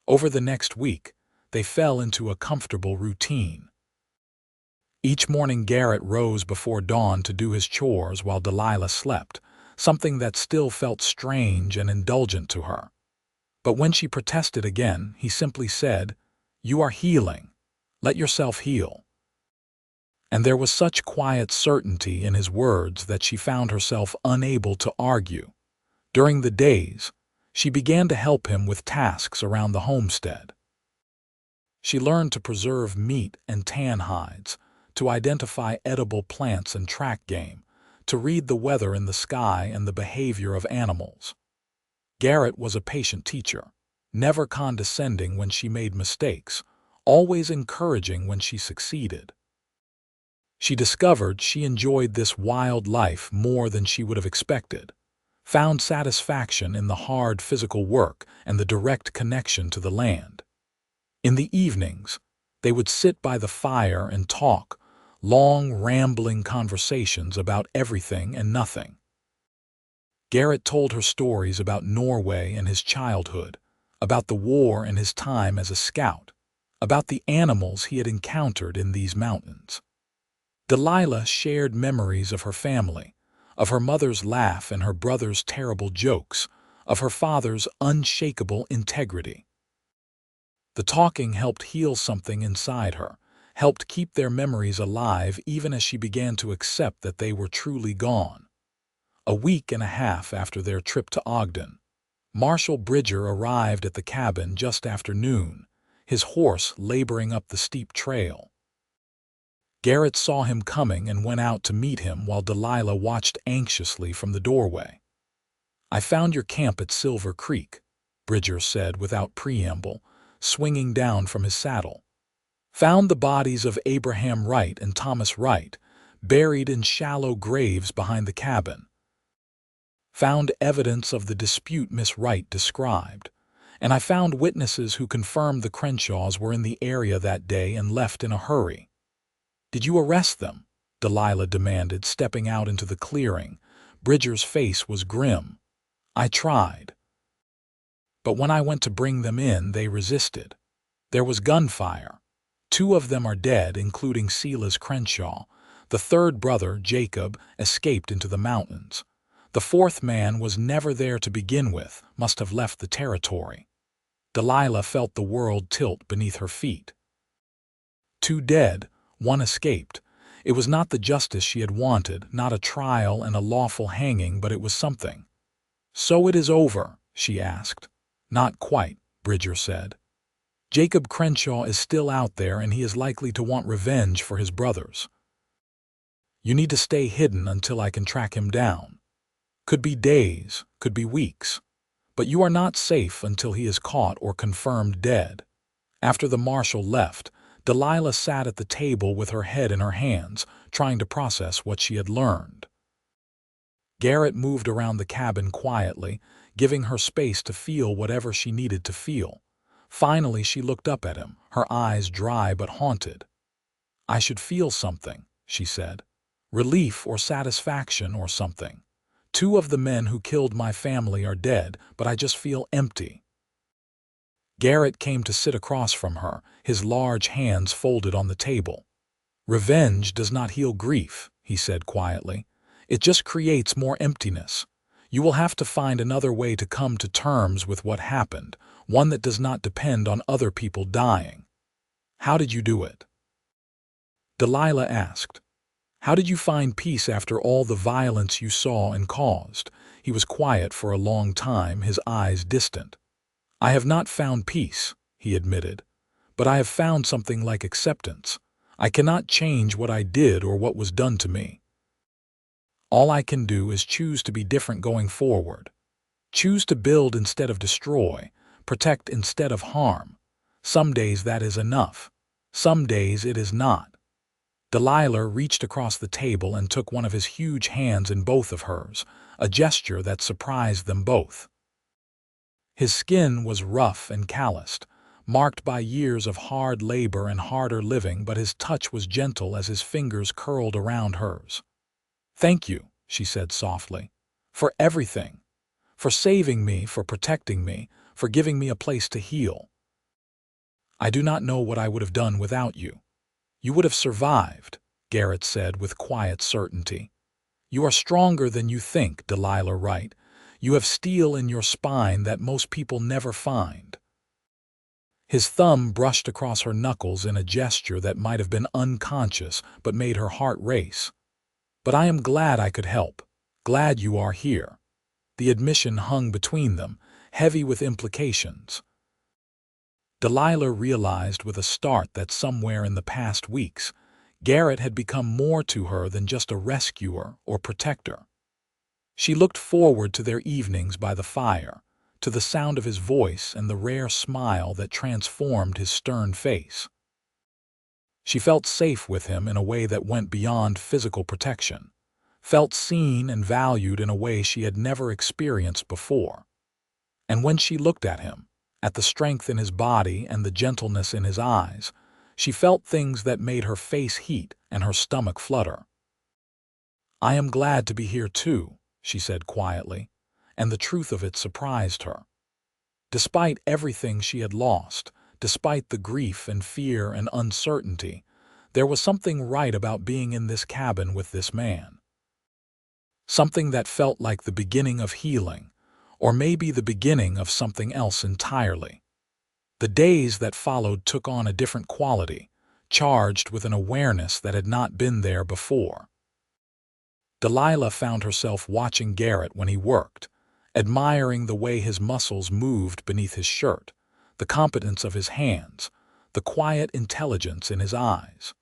Over the next week, they fell into a comfortable routine. Each morning Garrett rose before dawn to do his chores while Delilah slept, something that still felt strange and indulgent to her. But when she protested again, he simply said, "You are healing. Let yourself heal." And there was such quiet certainty in his words that she found herself unable to argue. During the days, she began to help him with tasks around the homestead. She learned to preserve meat and tan hides, to identify edible plants and track game, to read the weather in the sky and the behavior of animals. Garrett was a patient teacher, never condescending when she made mistakes, always encouraging when she succeeded. She discovered she enjoyed this wild life more than she would have expected, found satisfaction in the hard physical work and the direct connection to the land. In the evenings, they would sit by the fire and talk, long, rambling conversations about everything and nothing. Garrett told her stories about Norway and his childhood, about the war and his time as a scout, about the animals he had encountered in these mountains. Delilah shared memories of her family, of her mother's laugh and her brother's terrible jokes, of her father's unshakable integrity. The talking helped heal something inside her, helped keep their memories alive even as she began to accept that they were truly gone. A week and a half after their trip to Ogden, Marshal Bridger arrived at the cabin just after noon, his horse laboring up the steep trail. Garrett saw him coming and went out to meet him while Delilah watched anxiously from the doorway. "I found your camp at Silver Creek," Bridger said without preamble, swinging down from his saddle. "Found the bodies of Abraham Wright and Thomas Wright, buried in shallow graves behind the cabin. Found evidence of the dispute Miss Wright described, and I found witnesses who confirmed the Crenshaws were in the area that day and left in a hurry." "Did you arrest them?" Delilah demanded, stepping out into the clearing. Bridger's face was grim. "I tried. But when I went to bring them in, they resisted. There was gunfire. 2 of them are dead, including Silas Crenshaw. The 3rd brother, Jacob, escaped into the mountains. The 4th man was never there to begin with, must have left the territory." Delilah felt the world tilt beneath her feet. 2 dead, 1 escaped. It was not the justice she had wanted, not a trial and a lawful hanging, but it was something. "So it is over?" she asked. Not quite, Bridger said. Jacob Crenshaw is still out there and he is likely to want revenge for his brothers. You need to stay hidden until I can track him down. Could be days, could be weeks. But you are not safe until he is caught or confirmed dead. After the marshal left, Delilah sat at the table with her head in her hands, trying to process what she had learned. Garrett moved around the cabin quietly, giving her space to feel whatever she needed to feel. Finally, she looked up at him, her eyes dry but haunted. I should feel something, she said. Relief or satisfaction or something. 2 of the men who killed my family are dead, but I just feel empty. Garrett came to sit across from her, his large hands folded on the table. Revenge does not heal grief, he said quietly. It just creates more emptiness. You will have to find another way to come to terms with what happened, one that does not depend on other people dying. How did you do it? Delilah asked. How did you find peace after all the violence you saw and caused? He was quiet for a long time, his eyes distant. I have not found peace, he admitted, but I have found something like acceptance. I cannot change what I did or what was done to me. All I can do is choose to be different going forward. Choose to build instead of destroy, protect instead of harm. Some days that is enough. Some days it is not. Delilah reached across the table and took one of his huge hands in both of hers, a gesture that surprised them both. His skin was rough and calloused, marked by years of hard labor and harder living, but his touch was gentle as his fingers curled around hers. Thank you, she said softly, for everything, for saving me, for protecting me, for giving me a place to heal. I do not know what I would have done without you. You would have survived, Garrett said with quiet certainty. You are stronger than you think, Delilah Wright. You have steel in your spine that most people never find. His thumb brushed across her knuckles in a gesture that might have been unconscious but made her heart race. But I am glad I could help. Glad you are here. The admission hung between them, heavy with implications. Delilah realized with a start that somewhere in the past weeks, Garrett had become more to her than just a rescuer or protector. She looked forward to their evenings by the fire, to the sound of his voice and the rare smile that transformed his stern face. She felt safe with him in a way that went beyond physical protection, felt seen and valued in a way she had never experienced before. And when she looked at him, at the strength in his body and the gentleness in his eyes, she felt things that made her face heat and her stomach flutter. I am glad to be here too, she said quietly, and the truth of it surprised her. Despite everything she had lost, despite the grief and fear and uncertainty, there was something right about being in this cabin with this man. Something that felt like the beginning of healing, or maybe the beginning of something else entirely. The days that followed took on a different quality, charged with an awareness that had not been there before. Delilah found herself watching Garrett when he worked, admiring the way his muscles moved beneath his shirt, the competence of his hands, the quiet intelligence in his eyes.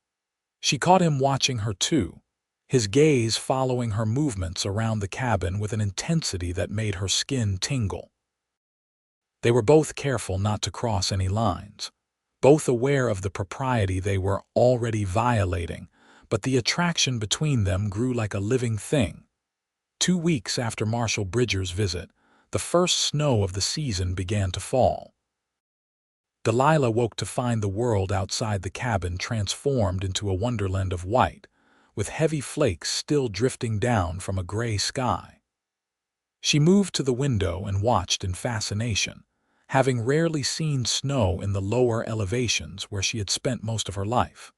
She caught him watching her too, his gaze following her movements around the cabin with an intensity that made her skin tingle. They were both careful not to cross any lines, both aware of the propriety they were already violating, but the attraction between them grew like a living thing. 2 weeks after Marshal Bridger's visit, the first snow of the season began to fall. Delilah woke to find the world outside the cabin transformed into a wonderland of white, with heavy flakes still drifting down from a gray sky. She moved to the window and watched in fascination, having rarely seen snow in the lower elevations where she had spent most of her life.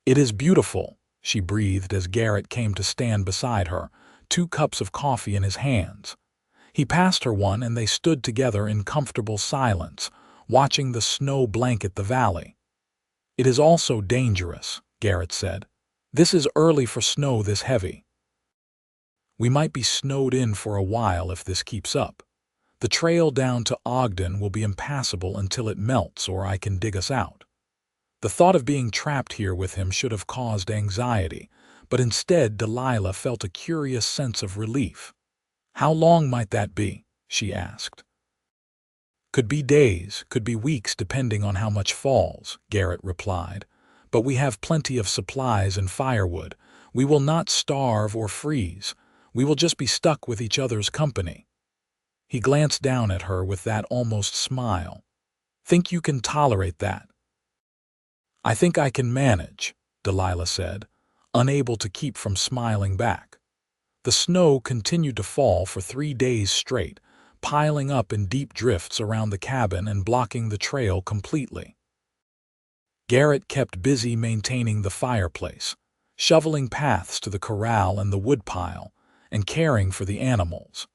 It is beautiful, she breathed as Garrett came to stand beside her, 2 cups of coffee in his hands. He passed her one and they stood together in comfortable silence, watching the snow blanket the valley. It is also dangerous, Garrett said. This is early for snow this heavy. We might be snowed in for a while if this keeps up. The trail down to Ogden will be impassable until it melts or I can dig us out. The thought of being trapped here with him should have caused anxiety, but instead Delilah felt a curious sense of relief. "How long might that be?" she asked. "Could be days, could be weeks depending on how much falls," Garrett replied. "But we have plenty of supplies and firewood. We will not starve or freeze. We will just be stuck with each other's company." He glanced down at her with that almost smile. "Think you can tolerate that?" "I think I can manage," Delilah said, unable to keep from smiling back. The snow continued to fall for 3 days straight, piling up in deep drifts around the cabin and blocking the trail completely. Garrett kept busy maintaining the fireplace, shoveling paths to the corral and the woodpile, and caring for the animals.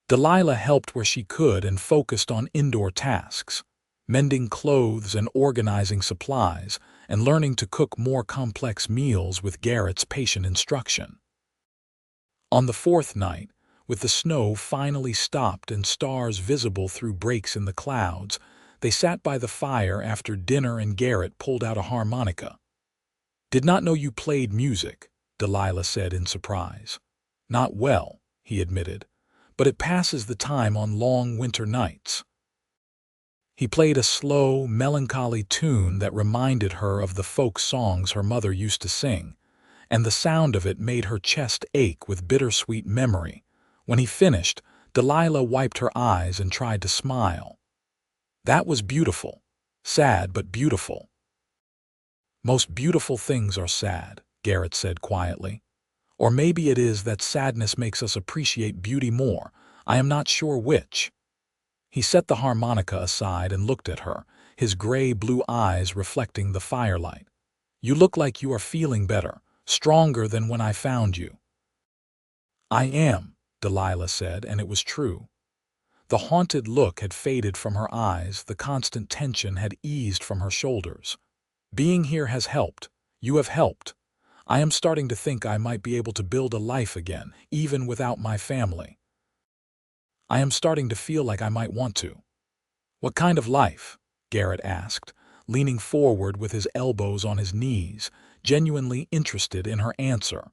Delilah helped where she could and focused on indoor tasks, mending clothes and organizing supplies, and learning to cook more complex meals with Garrett's patient instruction. On the 4th night, with the snow finally stopped and stars visible through breaks in the clouds, they sat by the fire after dinner and Garrett pulled out a harmonica. "Did not know you played music," Delilah said in surprise. "Not well," he admitted, "but it passes the time on long winter nights." He played a slow, melancholy tune that reminded her of the folk songs her mother used to sing, and the sound of it made her chest ache with bittersweet memory. When he finished, Delilah wiped her eyes and tried to smile. "That was beautiful. Sad but beautiful." "Most beautiful things are sad," Garrett said quietly. "Or maybe it is that sadness makes us appreciate beauty more. I am not sure which." He set the harmonica aside and looked at her, his gray-blue eyes reflecting the firelight. "You look like you are feeling better, stronger than when I found you." "I am," Delilah said, and it was true. The haunted look had faded from her eyes, the constant tension had eased from her shoulders. "Being here has helped. You have helped. I am starting to think I might be able to build a life again, even without my family. I am starting to feel like I might want to." "What kind of life?" Garrett asked, leaning forward with his elbows on his knees, genuinely interested in her answer.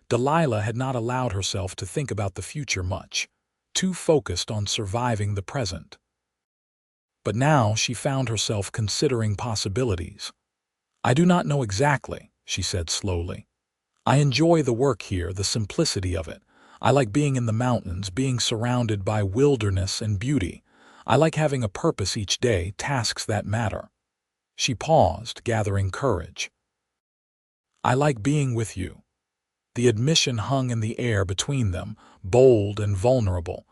Delilah had not allowed herself to think about the future much, too focused on surviving the present. But now she found herself considering possibilities. "I do not know exactly," she said slowly. "I enjoy the work here, the simplicity of it. I like being in the mountains, being surrounded by wilderness and beauty. I like having a purpose each day, tasks that matter." She paused, gathering courage. "I like being with you." The admission hung in the air between them, bold and vulnerable.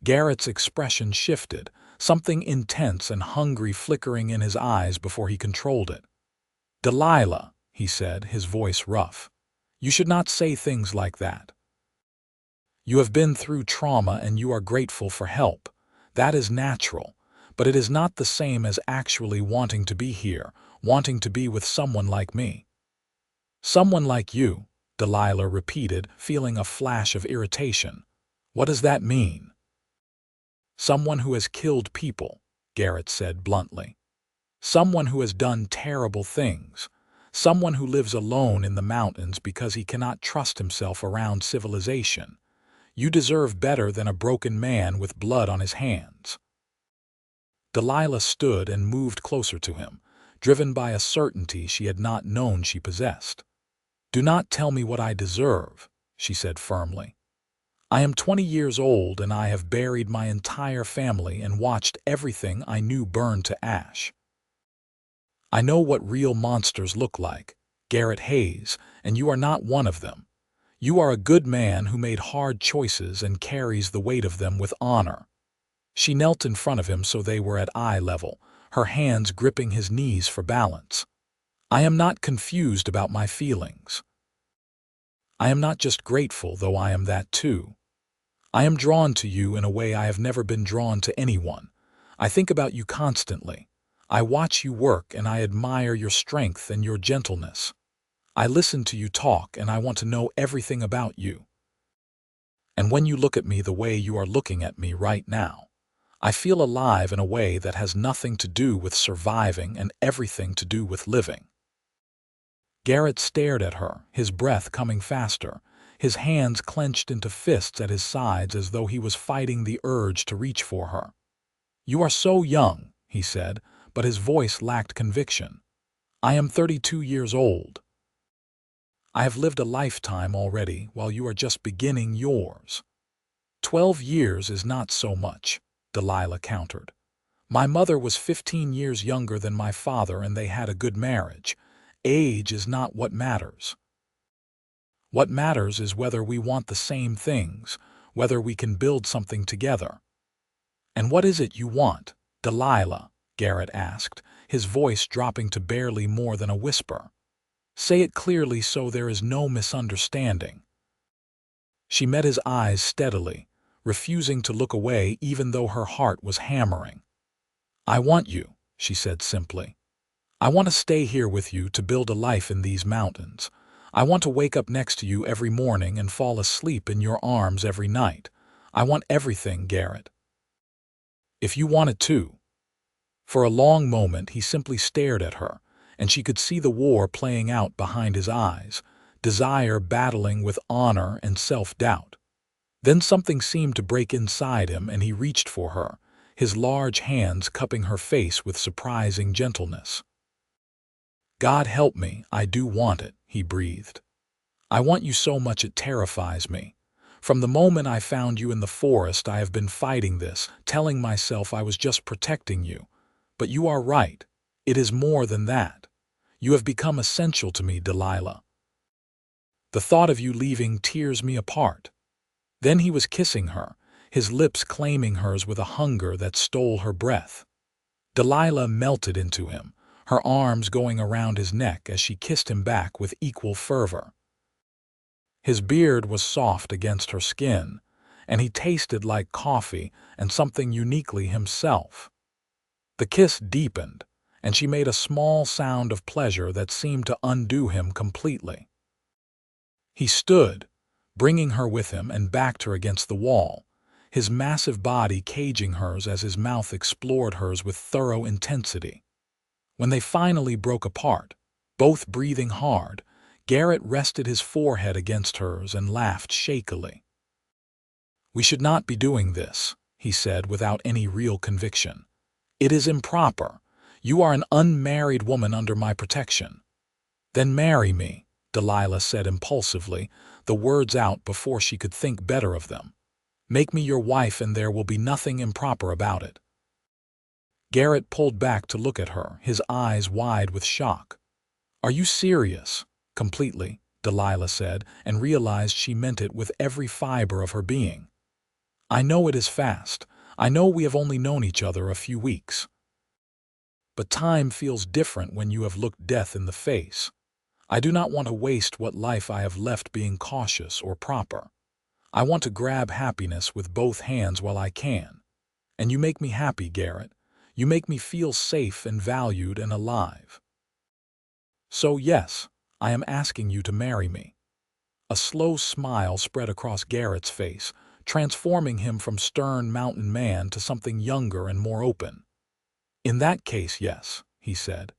Garrett's expression shifted, something intense and hungry flickering in his eyes before he controlled it. "Delilah," he said, his voice rough, "you should not say things like that. You have been through trauma and you are grateful for help. That is natural, but it is not the same as actually wanting to be here, wanting to be with someone like me." "Someone like you," Delilah repeated, feeling a flash of irritation. "What does that mean?" "Someone who has killed people," Garrett said bluntly. "Someone who has done terrible things. Someone who lives alone in the mountains because he cannot trust himself around civilization. You deserve better than a broken man with blood on his hands." Delilah stood and moved closer to him, driven by a certainty she had not known she possessed. "Do not tell me what I deserve," she said firmly. "I am 20 years old and I have buried my entire family and watched everything I knew burn to ash. I know what real monsters look like, Garrett Hayes, and you are not one of them. You are a good man who made hard choices and carries the weight of them with honor." She knelt in front of him so they were at eye level, her hands gripping his knees for balance. "I am not confused about my feelings. I am not just grateful, though I am that too. I am drawn to you in a way I have never been drawn to anyone. I think about you constantly. I watch you work and I admire your strength and your gentleness. I listen to you talk and I want to know everything about you. And when you look at me the way you are looking at me right now, I feel alive in a way that has nothing to do with surviving and everything to do with living." Garrett stared at her, his breath coming faster, his hands clenched into fists at his sides as though he was fighting the urge to reach for her. "You are so young," he said, but his voice lacked conviction. "I am 32 years old. I have lived a lifetime already while you are just beginning yours." 12 years is not so much," Delilah countered. "My mother was 15 years younger than my father and they had a good marriage. Age is not what matters. What matters is whether we want the same things, whether we can build something together." "And what is it you want, Delilah?" Garrett asked, his voice dropping to barely more than a whisper. "Say it clearly so there is no misunderstanding." She met his eyes steadily, refusing to look away even though her heart was hammering. "I want you," she said simply. "I want to stay here with you to build a life in these mountains. I want to wake up next to you every morning and fall asleep in your arms every night. I want everything, Garrett. If you want it too." For a long moment he simply stared at her, and she could see the war playing out behind his eyes, desire battling with honor and self-doubt. Then something seemed to break inside him and he reached for her, his large hands cupping her face with surprising gentleness. "God help me, I do want it," he breathed. "I want you so much it terrifies me. From the moment I found you in the forest I have been fighting this, telling myself I was just protecting you. But you are right. It is more than that. You have become essential to me, Delilah. The thought of you leaving tears me apart." Then he was kissing her, his lips claiming hers with a hunger that stole her breath. Delilah melted into him, her arms going around his neck as she kissed him back with equal fervor. His beard was soft against her skin, and he tasted like coffee and something uniquely himself. The kiss deepened, and she made a small sound of pleasure that seemed to undo him completely. He stood, bringing her with him, and backed her against the wall, his massive body caging hers as his mouth explored hers with thorough intensity. When they finally broke apart, both breathing hard, Garrett rested his forehead against hers and laughed shakily. "We should not be doing this," he said without any real conviction. "It is improper. You are an unmarried woman under my protection." "Then marry me," Delilah said impulsively, the words out before she could think better of them. "Make me your wife and there will be nothing improper about it." Garrett pulled back to look at her, his eyes wide with shock. "Are you serious?" "Completely," Delilah said, and realized she meant it with every fiber of her being. "I know it is fast. I know we have only known each other a few weeks. But time feels different when you have looked death in the face. I do not want to waste what life I have left being cautious or proper. I want to grab happiness with both hands while I can. And you make me happy, Garrett. You make me feel safe and valued and alive. So yes, I am asking you to marry me." A slow smile spread across Garrett's face, transforming him from stern mountain man to something younger and more open. "In that case, yes," he said.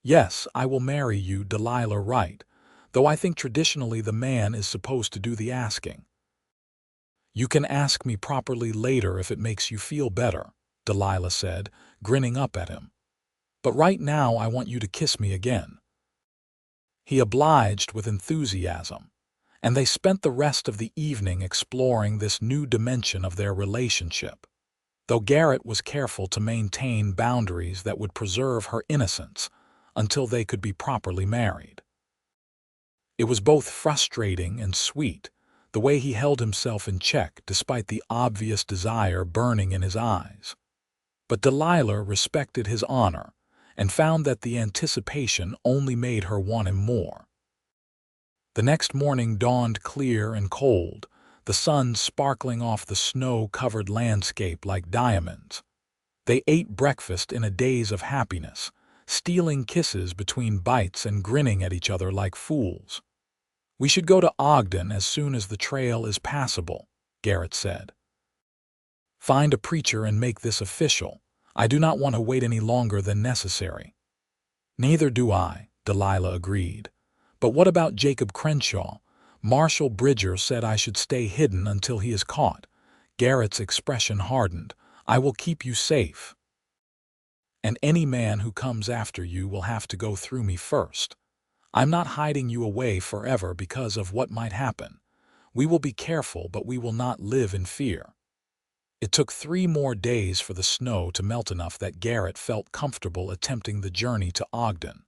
"Yes, I will marry you, Delilah Wright, though I think traditionally the man is supposed to do the asking." "You can ask me properly later if it makes you feel better," Delilah said, grinning up at him. "But right now I want you to kiss me again." He obliged with enthusiasm, and they spent the rest of the evening exploring this new dimension of their relationship, though Garrett was careful to maintain boundaries that would preserve her innocence until they could be properly married. It was both frustrating and sweet, the way he held himself in check despite the obvious desire burning in his eyes. But Delilah respected his honor and found that the anticipation only made her want him more. The next morning dawned clear and cold, the sun sparkling off the snow-covered landscape like diamonds. They ate breakfast in a daze of happiness, stealing kisses between bites and grinning at each other like fools. "We should go to Ogden as soon as the trail is passable," Garrett said. Find a preacher and make this official. I do not want to wait any longer than necessary." "Neither do I," Delilah agreed. "But what about Jacob Crenshaw? Marshal Bridger said I should stay hidden until he is caught." Garrett's expression hardened. "I will keep you safe. And any man who comes after you will have to go through me first. I'm not hiding you away forever because of what might happen. We will be careful, but we will not live in fear." It took 3 more days for the snow to melt enough that Garrett felt comfortable attempting the journey to Ogden.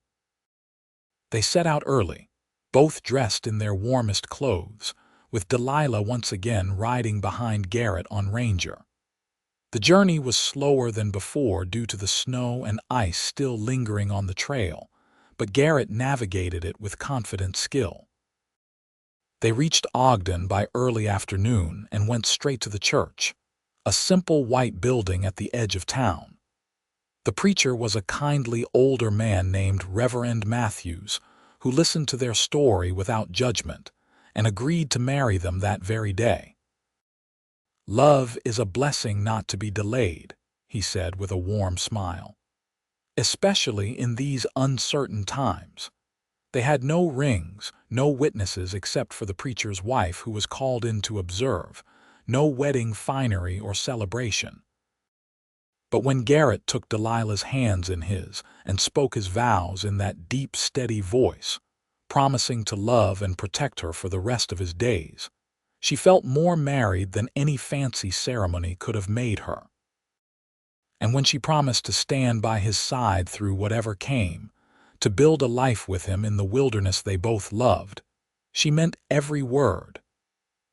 They set out early, both dressed in their warmest clothes, with Delilah once again riding behind Garrett on Ranger. The journey was slower than before due to the snow and ice still lingering on the trail, but Garrett navigated it with confident skill. They reached Ogden by early afternoon and went straight to the church, a simple white building at the edge of town. The preacher was a kindly older man named Reverend Matthews, who listened to their story without judgment and agreed to marry them that very day. "Love is a blessing not to be delayed," he said with a warm smile. "Especially in these uncertain times." They had no rings, no witnesses except for the preacher's wife who was called in to observe, no wedding finery or celebration. But when Garrett took Delilah's hands in his and spoke his vows in that deep, steady voice, promising to love and protect her for the rest of his days, she felt more married than any fancy ceremony could have made her. And when she promised to stand by his side through whatever came, to build a life with him in the wilderness they both loved, she meant every word.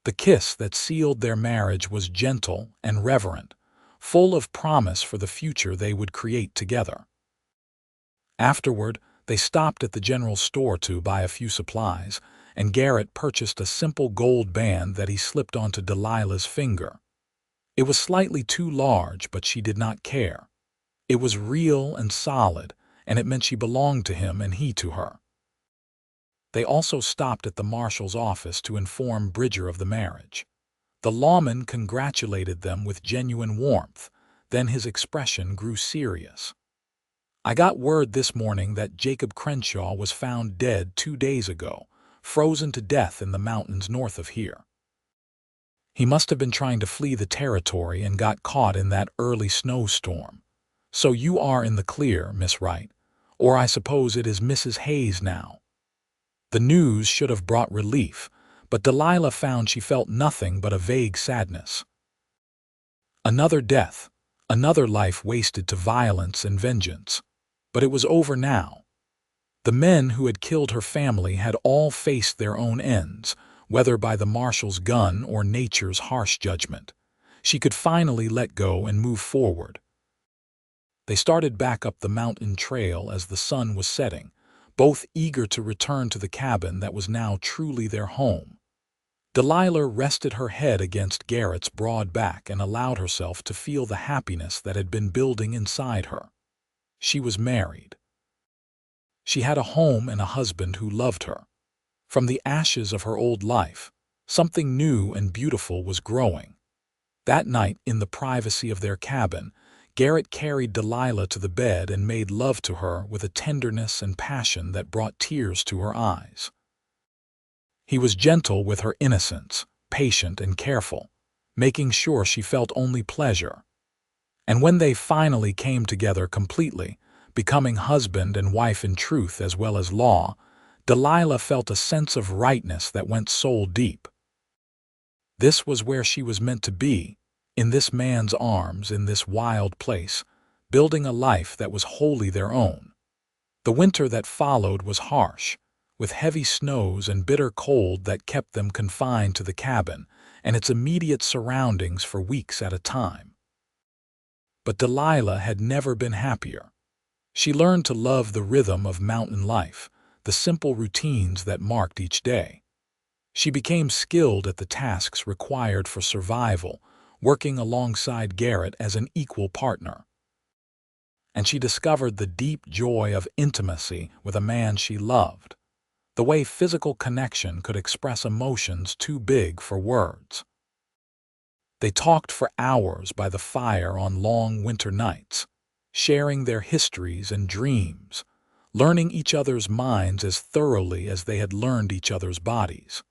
The kiss that sealed their marriage was gentle and reverent, full of promise for the future they would create together. Afterward, they stopped at the general store to buy a few supplies, and Garrett purchased a simple gold band that he slipped onto Delilah's finger. It was slightly too large, but she did not care. It was real and solid, and it meant she belonged to him and he to her. They also stopped at the marshal's office to inform Bridger of the marriage. The lawman congratulated them with genuine warmth, then his expression grew serious. "I got word this morning that Jacob Crenshaw was found dead 2 days ago, frozen to death in the mountains north of here. He must have been trying to flee the territory and got caught in that early snowstorm. So you are in the clear, Miss Wright, or I suppose it is Mrs. Hayes now." The news should have brought relief, but Delilah found she felt nothing but a vague sadness. Another death, another life wasted to violence and vengeance. But it was over now. The men who had killed her family had all faced their own ends, whether by the marshal's gun or nature's harsh judgment. She could finally let go and move forward. They started back up the mountain trail as the sun was setting, both eager to return to the cabin that was now truly their home. Delilah rested her head against Garrett's broad back and allowed herself to feel the happiness that had been building inside her. She was married. She had a home and a husband who loved her. From the ashes of her old life, something new and beautiful was growing. That night, in the privacy of their cabin, Garrett carried Delilah to the bed and made love to her with a tenderness and passion that brought tears to her eyes. He was gentle with her innocence, patient and careful, making sure she felt only pleasure. And when they finally came together completely, becoming husband and wife in truth as well as law, Delilah felt a sense of rightness that went soul deep. This was where she was meant to be, in this man's arms, in this wild place, building a life that was wholly their own. The winter that followed was harsh, with heavy snows and bitter cold that kept them confined to the cabin and its immediate surroundings for weeks at a time. But Delilah had never been happier. She learned to love the rhythm of mountain life, the simple routines that marked each day. She became skilled at the tasks required for survival, working alongside Garrett as an equal partner. And she discovered the deep joy of intimacy with a man she loved, the way physical connection could express emotions too big for words. They talked for hours by the fire on long winter nights, sharing their histories and dreams, learning each other's minds as thoroughly as they had learned each other's bodies.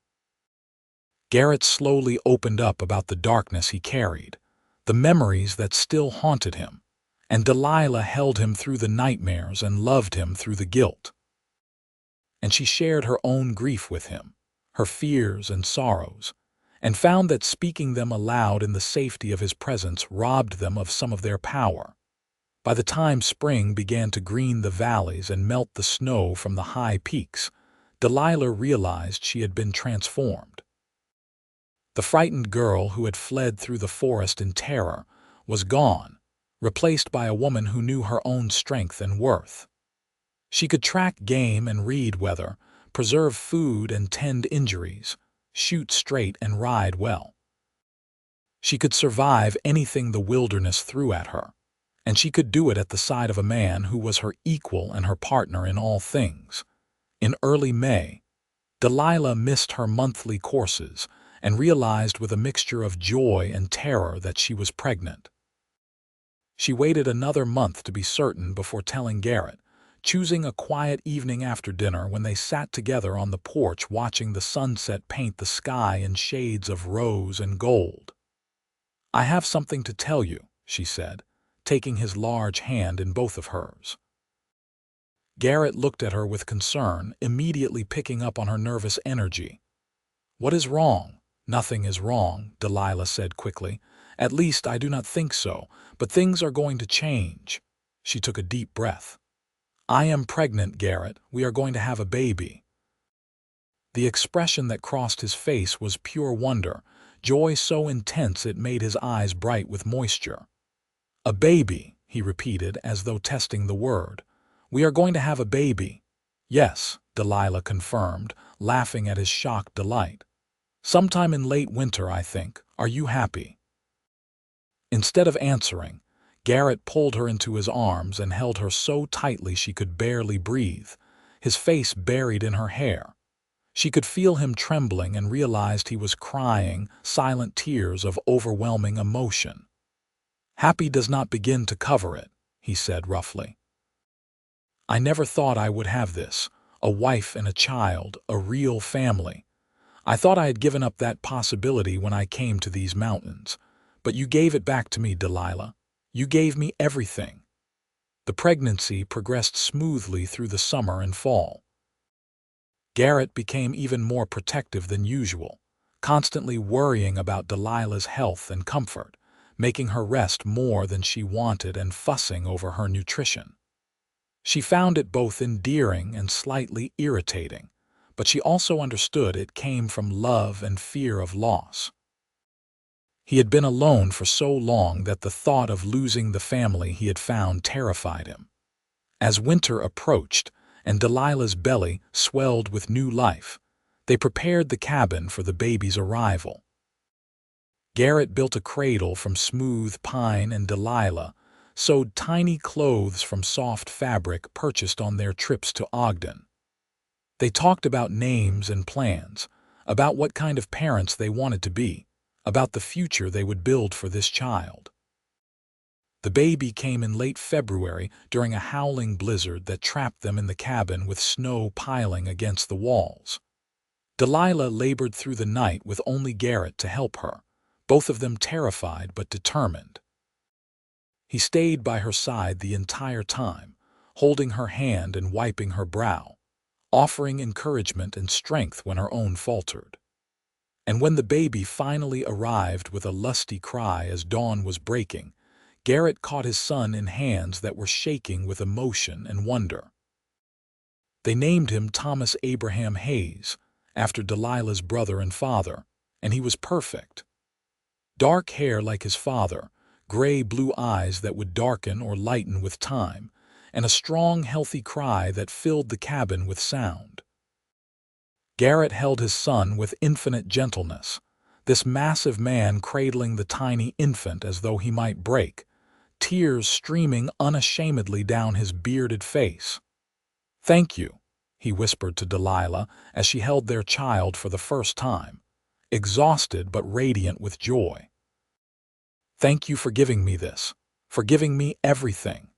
Garrett slowly opened up about the darkness he carried, the memories that still haunted him, and Delilah held him through the nightmares and loved him through the guilt. And she shared her own grief with him, her fears and sorrows, and found that speaking them aloud in the safety of his presence robbed them of some of their power. By the time spring began to green the valleys and melt the snow from the high peaks, Delilah realized she had been transformed. The frightened girl who had fled through the forest in terror was gone, replaced by a woman who knew her own strength and worth. She could track game and read weather, preserve food and tend injuries, shoot straight and ride well. She could survive anything the wilderness threw at her, and she could do it at the side of a man who was her equal and her partner in all things. In early May, Delilah missed her monthly courses and realized with a mixture of joy and terror that she was pregnant. She waited another month to be certain before telling Garrett, choosing a quiet evening after dinner when they sat together on the porch watching the sunset paint the sky in shades of rose and gold. "I have something to tell you," she said, taking his large hand in both of hers. Garrett looked at her with concern, immediately picking up on her nervous energy. "What is wrong?" "Nothing is wrong," Delilah said quickly. "At least I do not think so, but things are going to change." She took a deep breath. "I am pregnant, Garrett. We are going to have a baby." The expression that crossed his face was pure wonder, joy so intense it made his eyes bright with moisture. "A baby," he repeated as though testing the word. "We are going to have a baby." "Yes," Delilah confirmed, laughing at his shocked delight. "Sometime in late winter, I think. Are you happy?" Instead of answering, Garrett pulled her into his arms and held her so tightly she could barely breathe, his face buried in her hair. She could feel him trembling and realized he was crying, silent tears of overwhelming emotion. "Happy does not begin to cover it," he said roughly. "I never thought I would have this, a wife and a child, a real family. I thought I had given up that possibility when I came to these mountains. But you gave it back to me, Delilah. You gave me everything." The pregnancy progressed smoothly through the summer and fall. Garrett became even more protective than usual, constantly worrying about Delilah's health and comfort, making her rest more than she wanted and fussing over her nutrition. She found it both endearing and slightly irritating, but she also understood it came from love and fear of loss. He had been alone for so long that the thought of losing the family he had found terrified him. As winter approached and Delilah's belly swelled with new life, they prepared the cabin for the baby's arrival. Garrett built a cradle from smooth pine and Delilah sewed tiny clothes from soft fabric purchased on their trips to Ogden. They talked about names and plans, about what kind of parents they wanted to be, about the future they would build for this child. The baby came in late February during a howling blizzard that trapped them in the cabin with snow piling against the walls. Delilah labored through the night with only Garrett to help her, both of them terrified but determined. He stayed by her side the entire time, holding her hand and wiping her brow, offering encouragement and strength when her own faltered. And when the baby finally arrived with a lusty cry as dawn was breaking, Garrett caught his son in hands that were shaking with emotion and wonder. They named him Thomas Abraham Hayes, after Delilah's brother and father, and he was perfect. Dark hair like his father, gray-blue eyes that would darken or lighten with time, and a strong, healthy cry that filled the cabin with sound. Garrett held his son with infinite gentleness, this massive man cradling the tiny infant as though he might break, tears streaming unashamedly down his bearded face. "Thank you," he whispered to Delilah as she held their child for the first time, exhausted but radiant with joy. Thank you for giving me this, for giving me everything."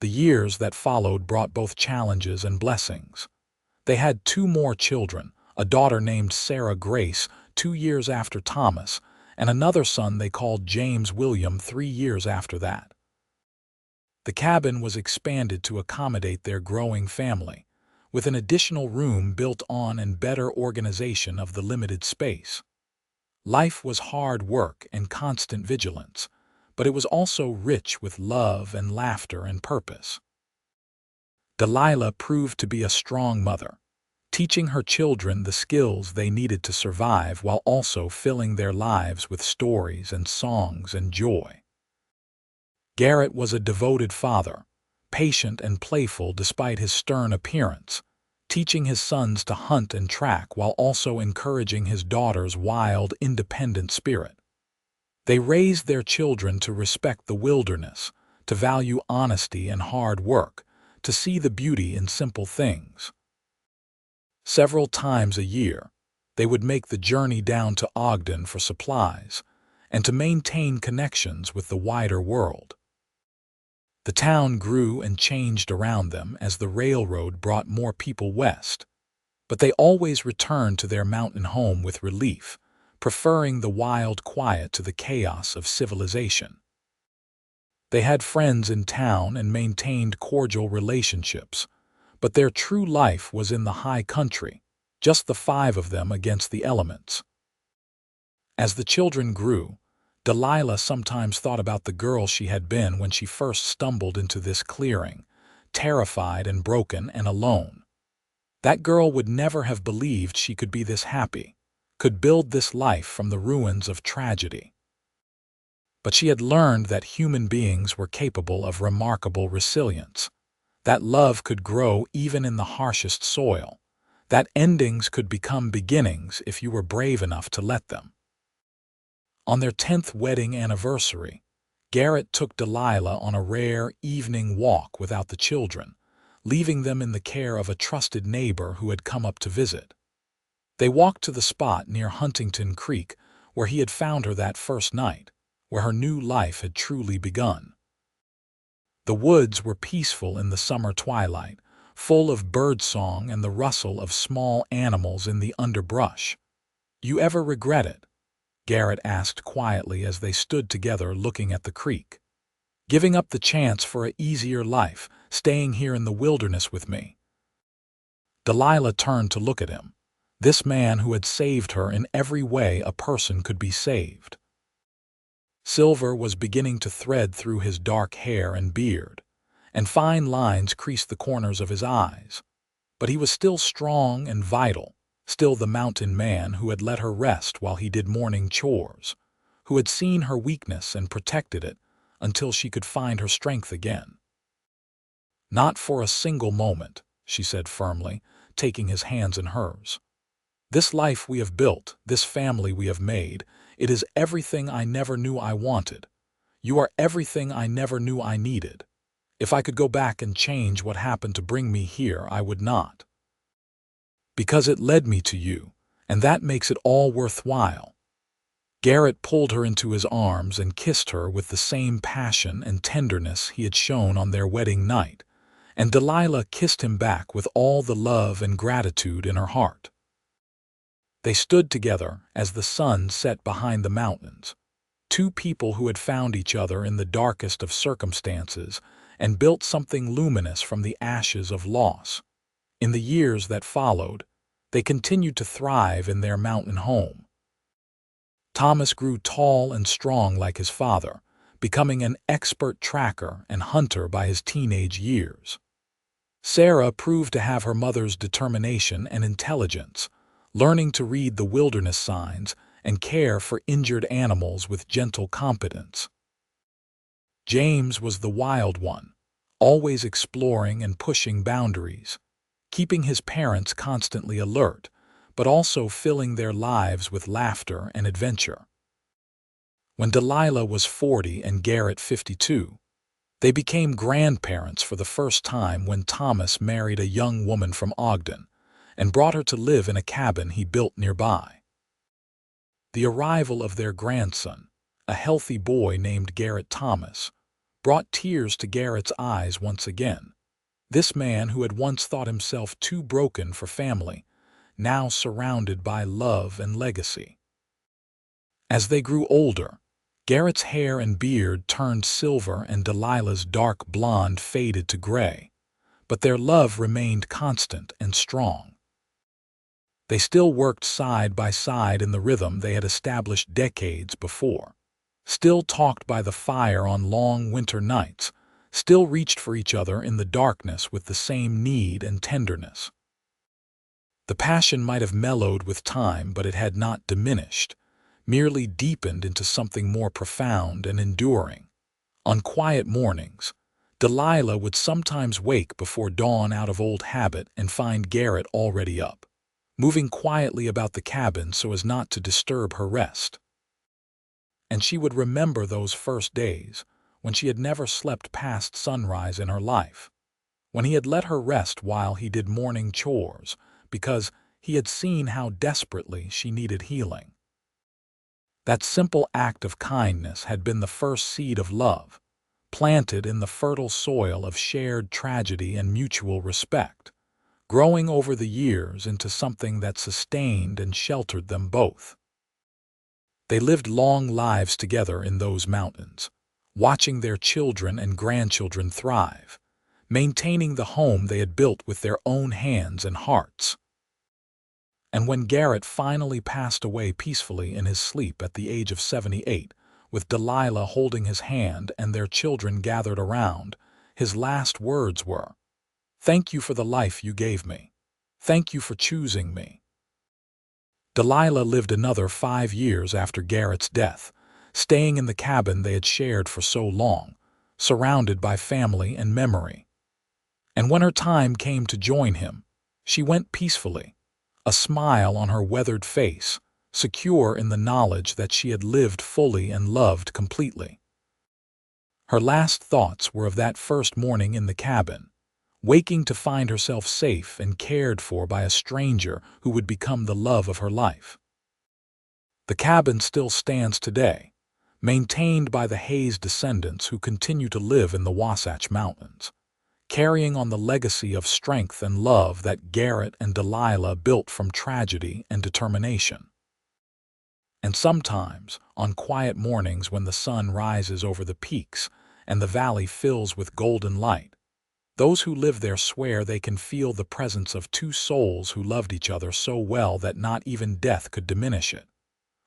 The years that followed brought both challenges and blessings. They had two more children, a daughter named Sarah Grace 2 years after Thomas, and another son they called James William 3 years after that. The cabin was expanded to accommodate their growing family, with an additional room built on and better organization of the limited space. Life was hard work and constant vigilance, but it was also rich with love and laughter and purpose. Delilah proved to be a strong mother, teaching her children the skills they needed to survive while also filling their lives with stories and songs and joy. Garrett was a devoted father, patient and playful despite his stern appearance, teaching his sons to hunt and track while also encouraging his daughter's wild, independent spirit. They raised their children to respect the wilderness, to value honesty and hard work, to see the beauty in simple things. Several times a year, they would make the journey down to Ogden for supplies and to maintain connections with the wider world. The town grew and changed around them as the railroad brought more people west, but they always returned to their mountain home with relief, preferring the wild quiet to the chaos of civilization. They had friends in town and maintained cordial relationships, but their true life was in the high country, just the five of them against the elements. As the children grew, Delilah sometimes thought about the girl she had been when she first stumbled into this clearing, terrified and broken and alone. That girl would never have believed she could be this happy, could build this life from the ruins of tragedy. But she had learned that human beings were capable of remarkable resilience, that love could grow even in the harshest soil, that endings could become beginnings if you were brave enough to let them. On their 10th wedding anniversary, Garrett took Delilah on a rare evening walk without the children, leaving them in the care of a trusted neighbor who had come up to visit. They walked to the spot near Huntington Creek where he had found her that first night, where her new life had truly begun. The woods were peaceful in the summer twilight, full of birdsong and the rustle of small animals in the underbrush. "You ever regret it?" Garrett asked quietly as they stood together looking at the creek. "Giving up the chance for an easier life, staying here in the wilderness with me?" Delilah turned to look at him, this man who had saved her in every way a person could be saved. Silver was beginning to thread through his dark hair and beard, and fine lines creased the corners of his eyes. But he was still strong and vital, still the mountain man who had let her rest while he did morning chores, who had seen her weakness and protected it until she could find her strength again. "Not for a single moment," she said firmly, taking his hands in hers. "This life we have built, this family we have made, it is everything I never knew I wanted. You are everything I never knew I needed. If I could go back and change what happened to bring me here, I would not. Because it led me to you, and that makes it all worthwhile." Garrett pulled her into his arms and kissed her with the same passion and tenderness he had shown on their wedding night, and Delilah kissed him back with all the love and gratitude in her heart. They stood together as the sun set behind the mountains, two people who had found each other in the darkest of circumstances and built something luminous from the ashes of loss. In the years that followed, they continued to thrive in their mountain home. Thomas grew tall and strong like his father, becoming an expert tracker and hunter by his teenage years. Sarah proved to have her mother's determination and intelligence, learning to read the wilderness signs and care for injured animals with gentle competence. James was the wild one, always exploring and pushing boundaries, keeping his parents constantly alert, but also filling their lives with laughter and adventure. When Delilah was 40 and Garrett 52, they became grandparents for the first time when Thomas married a young woman from Ogden and brought her to live in a cabin he built nearby. The arrival of their grandson, a healthy boy named Garrett Thomas, brought tears to Garrett's eyes once again. This man who had once thought himself too broken for family, now surrounded by love and legacy. As they grew older, Garrett's hair and beard turned silver and Delilah's dark blonde faded to gray, but their love remained constant and strong. They still worked side by side in the rhythm they had established decades before, still talked by the fire on long winter nights, still reached for each other in the darkness with the same need and tenderness. The passion might have mellowed with time, but it had not diminished, merely deepened into something more profound and enduring. On quiet mornings, Delilah would sometimes wake before dawn out of old habit and find Garrett already up, moving quietly about the cabin so as not to disturb her rest. And she would remember those first days, when she had never slept past sunrise in her life, when he had let her rest while he did morning chores, because he had seen how desperately she needed healing. That simple act of kindness had been the first seed of love, planted in the fertile soil of shared tragedy and mutual respect, growing over the years into something that sustained and sheltered them both. They lived long lives together in those mountains, watching their children and grandchildren thrive, maintaining the home they had built with their own hands and hearts. And when Garrett finally passed away peacefully in his sleep at the age of 78, with Delilah holding his hand and their children gathered around, his last words were, "Thank you for the life you gave me. Thank you for choosing me." Delilah lived another 5 years after Garrett's death, staying in the cabin they had shared for so long, surrounded by family and memory. And when her time came to join him, she went peacefully, a smile on her weathered face, secure in the knowledge that she had lived fully and loved completely. Her last thoughts were of that first morning in the cabin, waking to find herself safe and cared for by a stranger who would become the love of her life. The cabin still stands today, maintained by the Hayes descendants who continue to live in the Wasatch Mountains, carrying on the legacy of strength and love that Garrett and Delilah built from tragedy and determination. And sometimes, on quiet mornings when the sun rises over the peaks and the valley fills with golden light, those who live there swear they can feel the presence of two souls who loved each other so well that not even death could diminish it,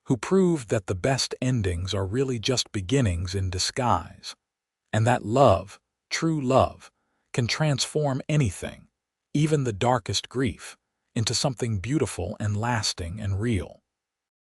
who proved that the best endings are really just beginnings in disguise, and that love, true love, can transform anything, even the darkest grief, into something beautiful and lasting and real.